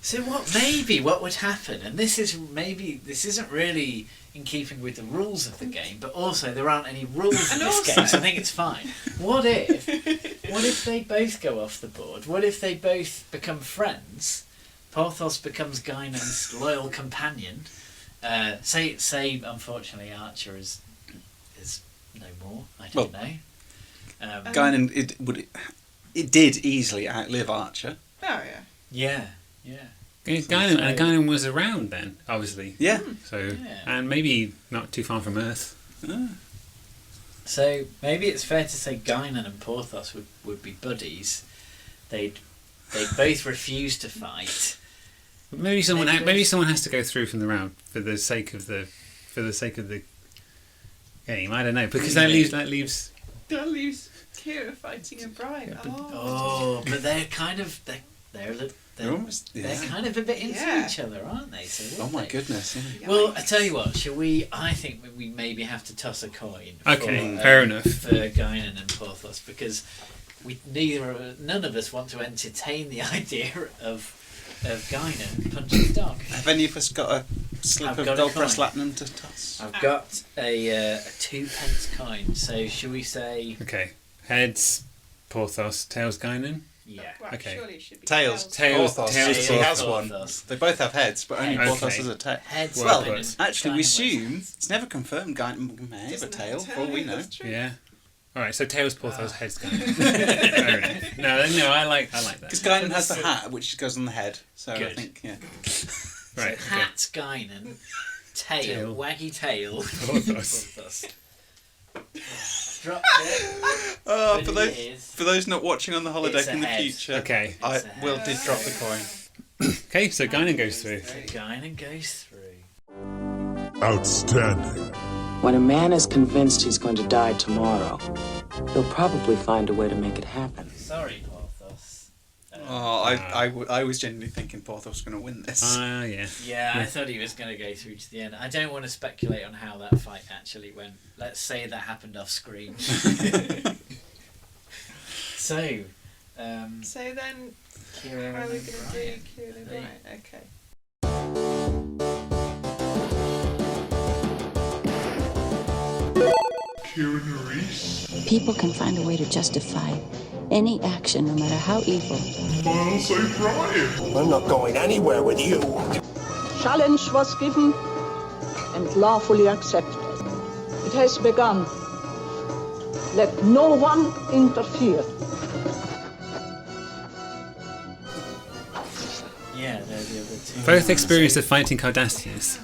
So what would happen? And this isn't really in keeping with the rules of the game, but also there aren't any rules in this game, so I think it's fine. What if they both go off the board? What if they both become friends? Porthos becomes Guinan's loyal companion. Say unfortunately Archer is no more. I don't know. Guinan it did easily outlive Archer. Oh yeah. Guinan was around then, obviously. Yeah. So and maybe not too far from Earth. So maybe it's fair to say Guinan and Porthos would be buddies. They both refuse to fight. Maybe someone has to go through from the round for the sake of the game. I don't know, because that leaves Kira fighting O'Brien. But they're kind of they're kind of a bit into each other, aren't they? So my goodness! Yeah. Well, I tell you what, shall we? I think we maybe have to toss a coin. Okay, fair enough. For Guinan and Porthos, because none of us want to entertain the idea of Guinan punching the dog. Have any of us got a slip of gold press latinum to toss? I've got a 2p coin. So shall we say? Okay, heads Porthos, tails Guinan. Yeah. Well, okay. Surely it should be Tails. Porthos. He has one. Porthos. They both have heads, but only Porthos has a tail. Heads. Well, actually, we assume it's never confirmed. Guinan may have a tail, for all we know. Yeah. All right, so tails Porthos, heads Guinan. Fair enough. No, I like that. Because Guinan has the hat, which goes on the head. So Good. I think, yeah. Right. So hat Guinan, tail, waggy tail. Porthos. Dropped it. For those not watching on the holodeck It's a in the head. future, Okay. Will did drop the coin. Okay, so Guinan goes through. Guinan goes through. Outstanding. When a man is convinced he's going to die tomorrow, he'll probably find a way to make it happen. Sorry, Porthos. I was genuinely thinking Porthos was going to win this. Yeah. Yeah, I thought he was going to go through to the end. I don't want to speculate on how that fight actually went. Let's say that happened off screen. So then, Kira how are we and going to do Brian. Kira and Brian? Okay. People can find a way to justify any action, no matter how evil. Miles O'Brien. I'm not going anywhere with you. Challenge was given and lawfully accepted. It has begun. Let no one interfere. Yeah, they're the other two. Both experience of fighting Cardassians.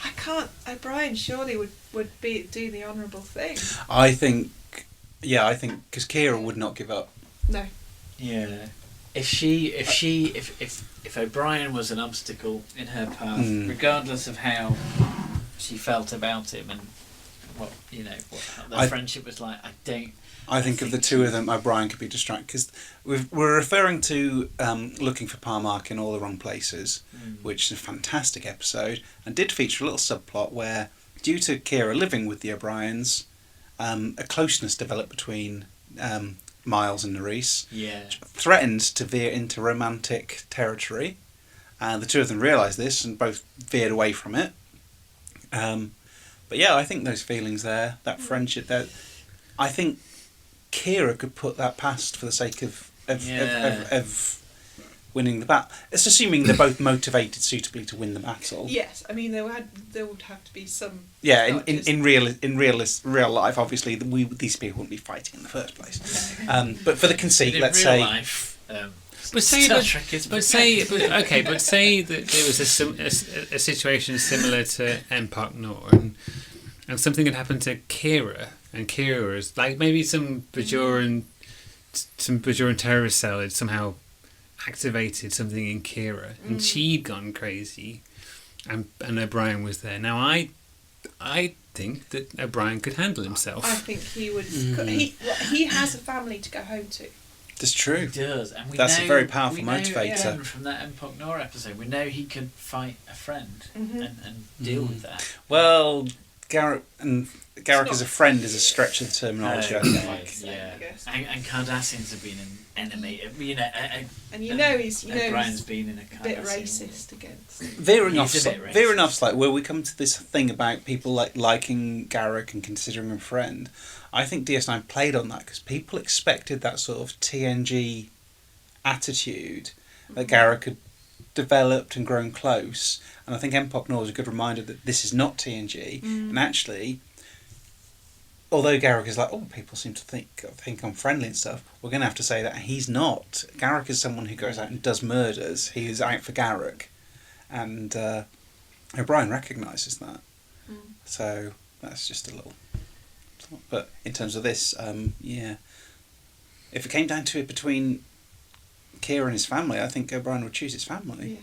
I can't. O'Brien surely would do the honourable thing. I think because Kira would not give up. No. Yeah. If O'Brien was an obstacle in her path, regardless of how she felt about him and what their friendship was like, I think of the two of them, O'Brien could be distracted because we're referring to Looking for Parmark in All the Wrong Places, which is a fantastic episode and did feature a little subplot where, due to Kira living with the O'Briens, a closeness developed between Miles and Nerys, threatened to veer into romantic territory, and the two of them realised this and both veered away from it. But yeah, I think those feelings there, that friendship there, I think Kira could put that past for the sake of winning the battle. It's assuming they're both motivated suitably to win the battle. Yes, I mean there would have to be some. Yeah, in real life, obviously, these people wouldn't be fighting in the first place. But for the conceit, let's say. Life, say that there was a situation similar to Empok Nor, and something had happened to Kira, and Kira is like maybe some Bajoran terrorist cell had somehow activated something in Kira, and she'd gone crazy, and O'Brien was there. Now I think that O'Brien could handle himself. I think he would. He has a family to go home to. That's true. He does, and that's a very powerful motivator. Again, from that Empok Nor episode, we know he could fight a friend and deal with that. Well, Garrick as a friend is a stretch of the terminology, I think. Yeah, and Cardassians have been an enemy. Brian's been in a bit racist against. Veering off slightly, where we come to this thing about people liking Garrick and considering him a friend. I think DS9 played on that because people expected that sort of TNG attitude that Garrick had developed and grown close. And I think Empok Nor is a good reminder that this is not TNG. And actually, although Garrick is like, oh, people seem to think I'm friendly and stuff, we're going to have to say that he's not. Garrick is someone who goes out and does murders. He is out for Garrick. And O'Brien recognises that. So that's just a little... But in terms of this, if it came down to it between Kira and his family, I think O'Brien would choose his family.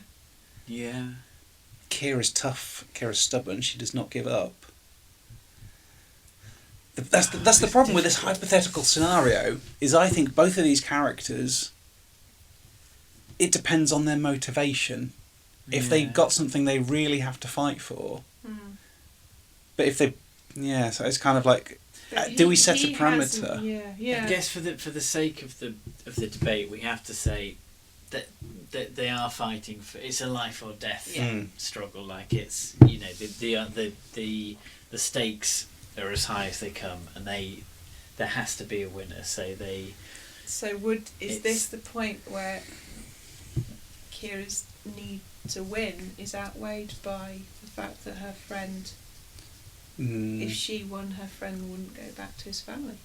Yeah. Kira's tough. Kira's stubborn. She does not give up. That's the problem with this hypothetical scenario. Is I think both of these characters. It depends on their motivation. If they got something they really have to fight for. But if they, so it's kind of like. Do we set a parameter? I guess for the sake of the debate, we have to say that they are fighting for. It's a life or death struggle. Like it's the stakes are as high as they come, and there has to be a winner. So is this the point where Kira's need to win is outweighed by the fact that her friend? If she won, her friend wouldn't go back to his family.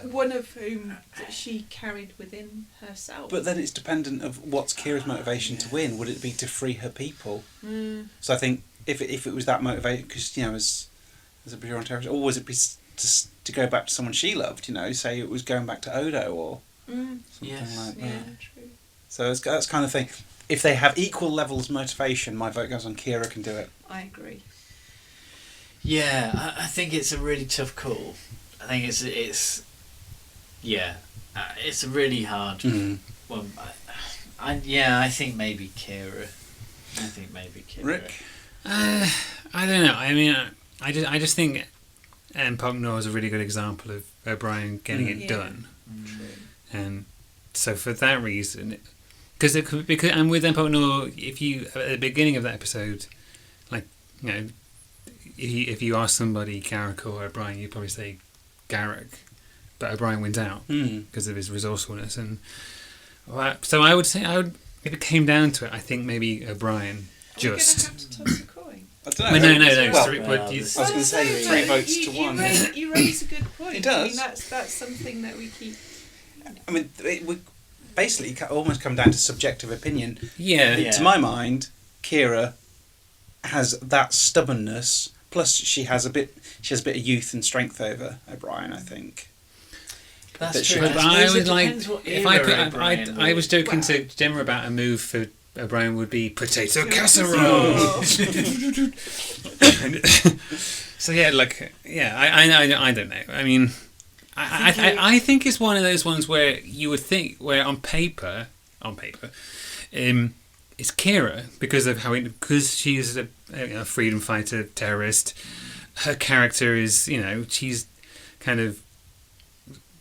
One of whom that she carried within herself. But then it's dependent of what's Kira's motivation to win. Would it be to free her people? So I think if it was that motivation, because as a Bureau terrorist, or was it be to go back to someone she loved? Say it was going back to Odo or something like that. Yeah, true. So that's kind of thing. If they have equal levels of motivation, my vote goes on Kira can do it. I agree. Yeah, I think it's a really tough call. I think it's a really hard one. I think maybe Kira. Rick? I don't know. I mean, I just think Empok Nor is a really good example of O'Brien getting it done. And so for that reason, because and with Empok Nor, if you at the beginning of that episode, if you ask somebody Garrick or O'Brien, you'd probably say Garrick, but O'Brien wins out because of his resourcefulness. And so I would say, if it came down to it, I think maybe O'Brien just. Are we going to have to toss a coin? I don't know. No. Well, I was going to say 3 votes to 1. You raise a good point. It does. I mean, that's something that we keep. I mean, it would basically almost come down to subjective opinion. Yeah. To my mind, Kira has that stubbornness. Plus, she has a bit of youth and strength over O'Brien, I think. That's true. But I would like if I was joking to Gemma about a move for O'Brien would be potato casserole. So I don't know. I mean, I think it's one of those ones where you would think where on paper, it's Kira because she's a freedom fighter, terrorist. Her character is, she's kind of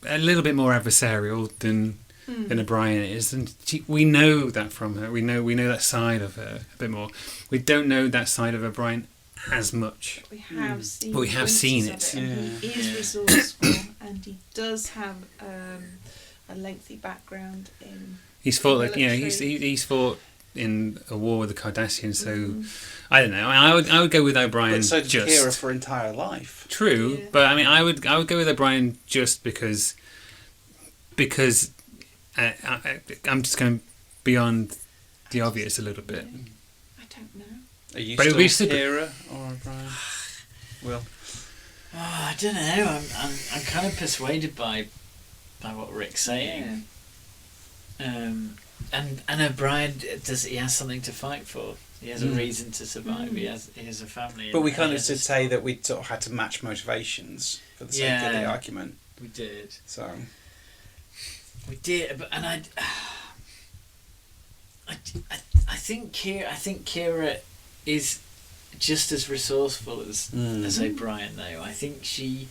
a little bit more adversarial than O'Brien is, and we know that from her. We know that side of her a bit more. We don't know that side of O'Brien as much. We have seen. But we have seen it. And he is resourceful, and he does have a lengthy background in. He's fought he's fought in a war with the Cardassians, so I don't know. I would go with O'Brien. But so did Kira for entire life. True, but I mean, I would go with O'Brien just because I'm just going beyond the obvious a little bit. I don't know. Are you still Kira or O'Brien? Will? I don't know. I'm kind of persuaded by what Rick's saying. And O'Brien he has something to fight for. He has a reason to survive. He has a family. But we kind of did say that we sort of had to match motivations for the sake of the argument. We did. So we did, and I think Kira is just as resourceful as O'Brien, though. I think she's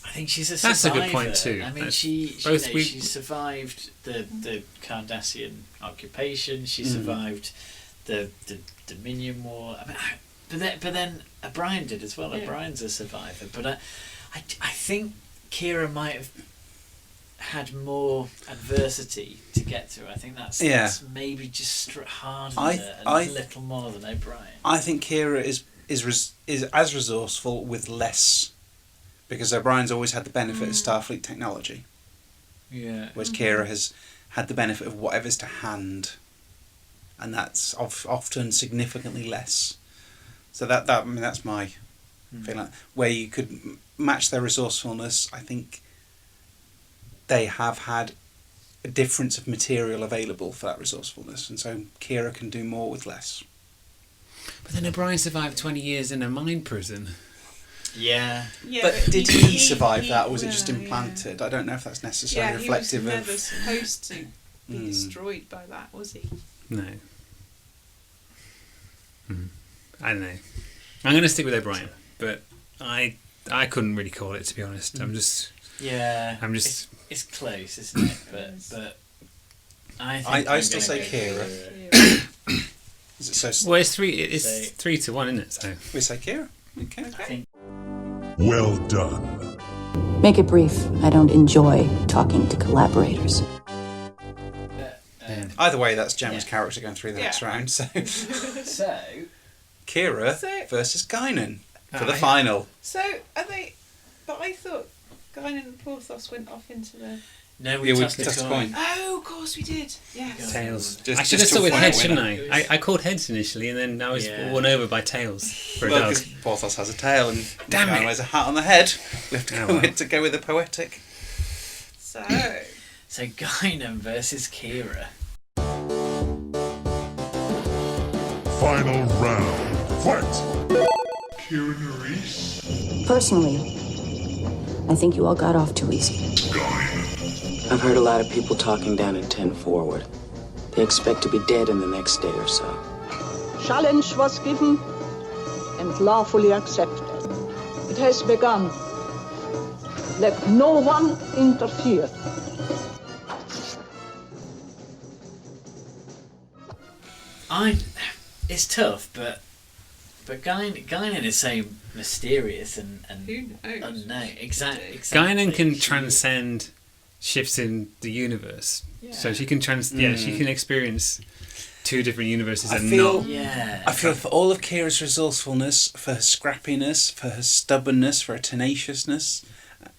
a survivor. That's a good point too. I mean, she survived the Cardassian occupation. She survived the Dominion War. I mean, but then O'Brien did as well. Yeah. O'Brien's a survivor. But I think Kira might have had more adversity to get through. I think that's maybe just hardened her a little more than O'Brien. I think Kira is as resourceful with less, because O'Brien's always had the benefit of Starfleet technology. Yeah. Whereas Kira has had the benefit of whatever's to hand, and that's often significantly less. So that's my feeling. Where you could match their resourcefulness, I think they have had a difference of material available for that resourcefulness, and so Kira can do more with less. But then O'Brien survived 20 years in a mine prison. Yeah. But did he survive that, or was it just implanted? I don't know if that's necessarily reflective he was of... never supposed to be destroyed by that, was he? No. I don't know. I'm going to stick with O'Brien, but I couldn't really call it, to be honest. I'm just... It's close, isn't it? But I still say Kira. Is it so? Well, it's 3-1, isn't it? So we say Kira. Okay. Well done. Make it brief. I don't enjoy talking to collaborators. Either way, that's Gemma's character going through the next round. So, Kira versus Guinan for the final. So are they? But I thought Guinan and Porthos went off into the... No, we tossed a coin. Oh, of course we did. Yes. Tails. I should have stuck with heads, shouldn't I? I called heads initially, and then I was won over by tails for a dog. Because Porthos has a tail and Guinan wears a hat on the head. We have to go with the poetic. So Guinan versus Kira. Final round. Fight! Kira Nerys. Personally, I think you all got off too easy. I've heard a lot of people talking down at 10-Forward. They expect to be dead in the next day or so. Challenge was given and lawfully accepted. It has begun. Let no one interfere. It's tough, but Guinan is so mysterious and who knows? Unknown. Exactly. Guinan can transcend shifts in the universe, so she can she can experience two different universes I feel for all of Kira's resourcefulness, for her scrappiness, for her stubbornness, for her tenaciousness,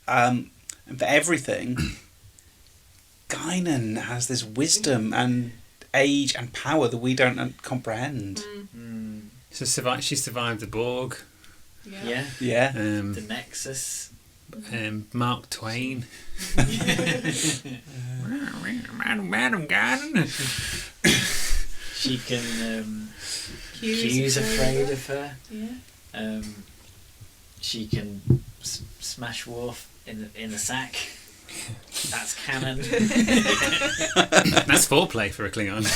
and for everything, Guinan has this wisdom and age and power that we don't comprehend. So she survived the Borg. Yeah. The Nexus. Mark Twain. Madam Garden. She can. Q's afraid of her. Yeah. She can smash Worf in the sack. That's canon. That's foreplay for a Klingon.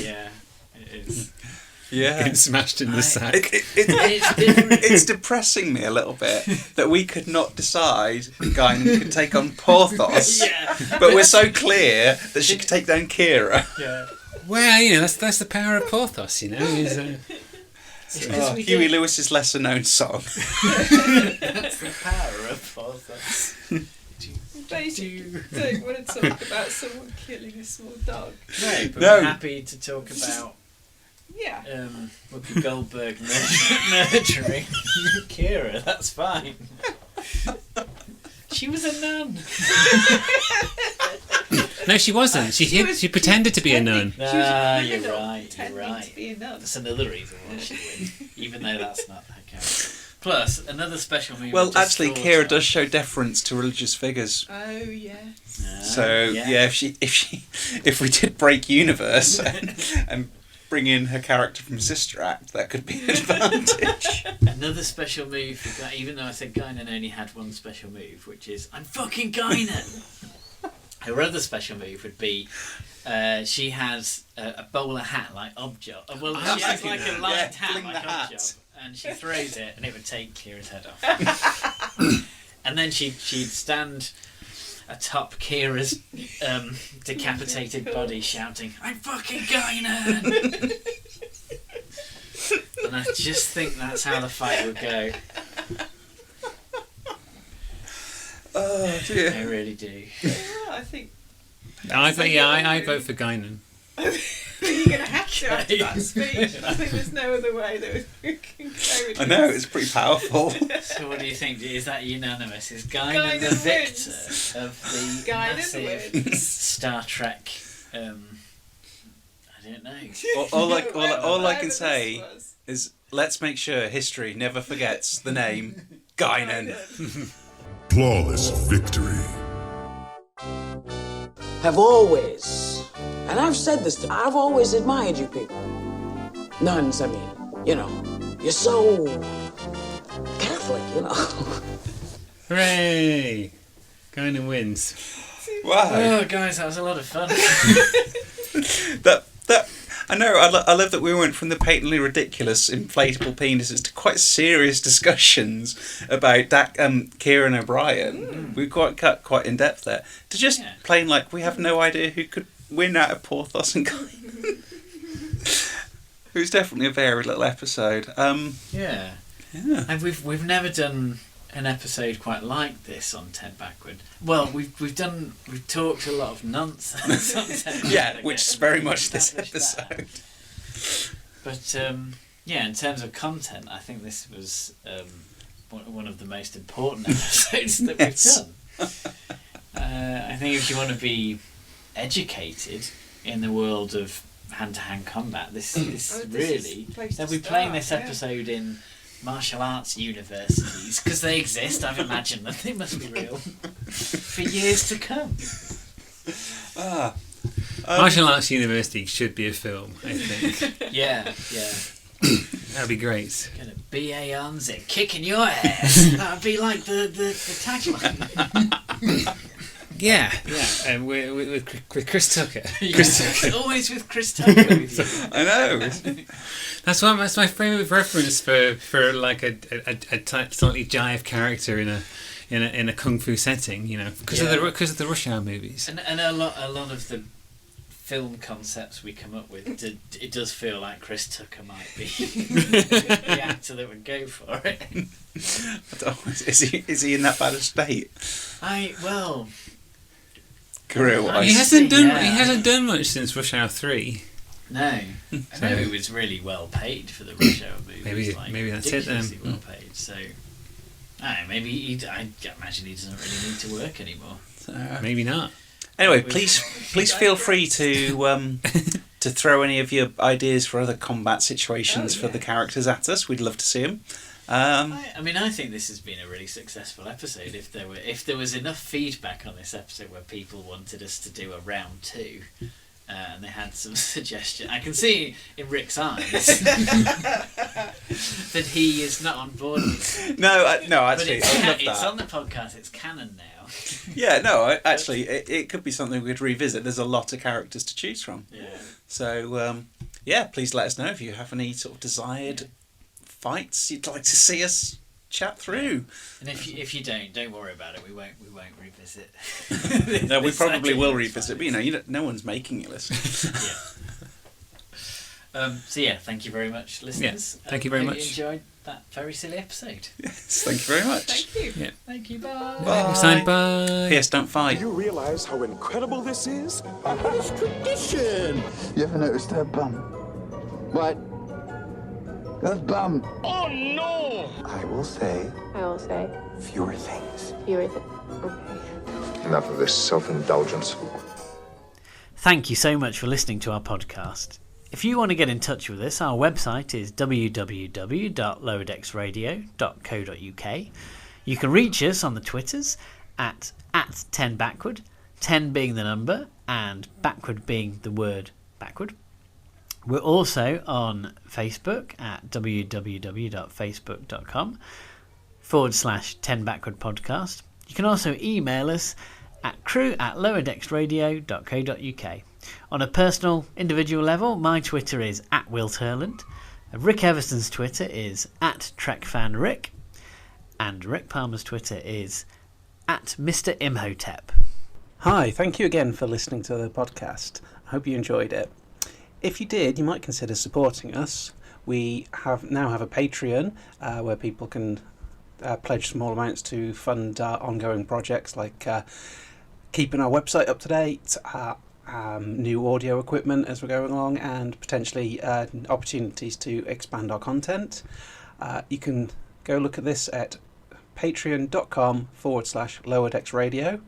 Yeah, it is. Yeah, getting smashed in the sack. It's depressing me a little bit that we could not decide Guinan could take on Porthos, but we're so clear that she could take down Kira. Yeah. Well, that's the power of Porthos, Huey Lewis's lesser known song. That's the power of Porthos. Basically, don't want to talk about someone killing a small dog. No, but we're happy to talk about Whoopi Goldberg murdering Kira. That's fine. She was a nun. No, she wasn't. She pretended to be a nun. You're right. To be a nun. That's another reason why she wins, even though that's not her character. Plus, another special movie. Well, actually, Kira does show deference to religious figures. Oh yeah. So if we did break universe and bring in her character from Sister Act, that could be an advantage. Another special move for even though I said Guinan only had one special move, which is I'm fucking Guinan. Her other special move would be she has a bowler hat like Objob. Well, she has like a lined hat like Objob, and she throws it, and it would take Kira's head off. And then she'd stand atop Kira's decapitated body, shouting, "I'm fucking Guinan!" And I just think that's how the fight would go. Oh dear! I really do. I think. I vote for Guinan. You're going to have to after that speech. I think there's no other way that we can go with this. I know, it's pretty powerful. So what do you think? Is that unanimous? Is Guinan the victor of the massive Star Trek... I don't know. All I can say is let's make sure history never forgets the name Guinan. Flawless victory. Have always, and I've said this, I've always admired you people. Nuns, I mean, you know, you're so Catholic, you know. Hooray! Guinan wins. Wow. Oh, guys, that was a lot of fun. I know. I love that we went from the patently ridiculous inflatable penises to quite serious discussions about Kira and O'Brien. We got quite in depth there to just plain like we have no idea who could win out of Porthos and Guinan. It was definitely a varied little episode. Yeah. And we've never done an episode quite like this on 10Backward. Well, we've talked a lot of nonsense on 10Backward. Yeah, which is very much this episode. But in terms of content, I think this was one of the most important episodes that we've done. I think if you want to be educated in the world of hand-to-hand combat, this really they'll be playing this episode in martial arts universities because they exist. I've imagined them. They must be real for years to come. Martial Arts University should be a film, I think. Yeah. That'd be great. Gonna BA Armsy kicking your ass. That would be like the tagline. Yeah, and with Chris Tucker. Always with Chris Tucker with you. I know. That's my favourite reference for like a slightly jive character in a kung fu setting, you know, because of the Rush Hour movies. And a lot of the film concepts we come up with, it does feel like Chris Tucker might be the actor that would go for it. Is he in that bad a state? Career-wise, he hasn't done much since Rush Hour 3. No, I know he was really well paid for the Rush Hour movies. Maybe that's it then. Well paid. So, I imagine he doesn't really need to work anymore. Maybe not. Anyway, please feel free to throw any of your ideas for other combat situations for the characters at us. We'd love to see them. I think this has been a really successful episode. If there was enough feedback on this episode where people wanted us to do a round 2, and they had some suggestion, I can see in Rick's eyes that he is not on board with it. No, actually, but it's on the podcast. It's canon now. Yeah, no, actually, it could be something we'd revisit. There's a lot of characters to choose from. Yeah. So, please let us know if you have any sort of desired fights you'd like to see us chat through. And if you don't worry about it. We won't revisit. No, we probably will revisit. But you know, no one's making it listen. Thank you very much, listeners. Yeah, thank you very much. You enjoyed that very silly episode. Yes, thank you very much. Thank you. Yeah. Thank you. Bye. Bye. Bye. P.S. Don't fight. Do you realise how incredible this is? It's tradition. You ever noticed her bum? What? Her bum. Oh no! I will say fewer things. Okay. Enough of this self-indulgence. Thank you so much for listening to our podcast. If you want to get in touch with us, our website is www.lowerdexradio.co.uk. You can reach us on the Twitters at 10Backward, 10 being the number and backward being the word backward. We're also on Facebook at www.facebook.com/10Backward podcast. You can also email us at crew@lowerdexradio.co.uk. On a personal, individual level, my Twitter is @WiltHerland. Rick Everson's Twitter is @TrekFanRick. And Rick Palmer's Twitter is @Mr. Imhotep. Hi, thank you again for listening to the podcast. I hope you enjoyed it. If you did, you might consider supporting us. We now have a Patreon where people can pledge small amounts to fund our ongoing projects like keeping our website up to date, new audio equipment as we're going along, and potentially opportunities to expand our content. You can go look at this at patreon.com/lowerdexradio.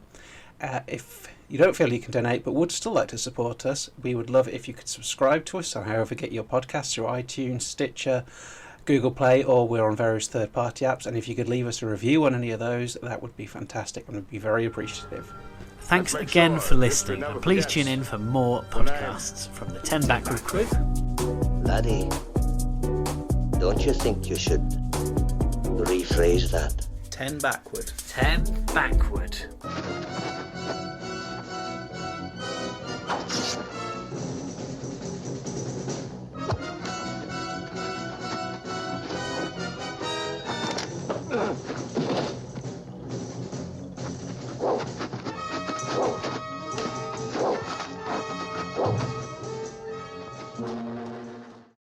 If you don't feel you can donate but would still like to support us, we would love it if you could subscribe to us, or however get your podcasts through iTunes, Stitcher, Google Play, or we're on various third-party apps. And if you could leave us a review on any of those, that would be fantastic and would be very appreciative. Thanks again for listening, and please tune in for more podcasts from the 10 Backward crew. Laddie, don't you think you should rephrase that? 10 Backward. 10 Backward.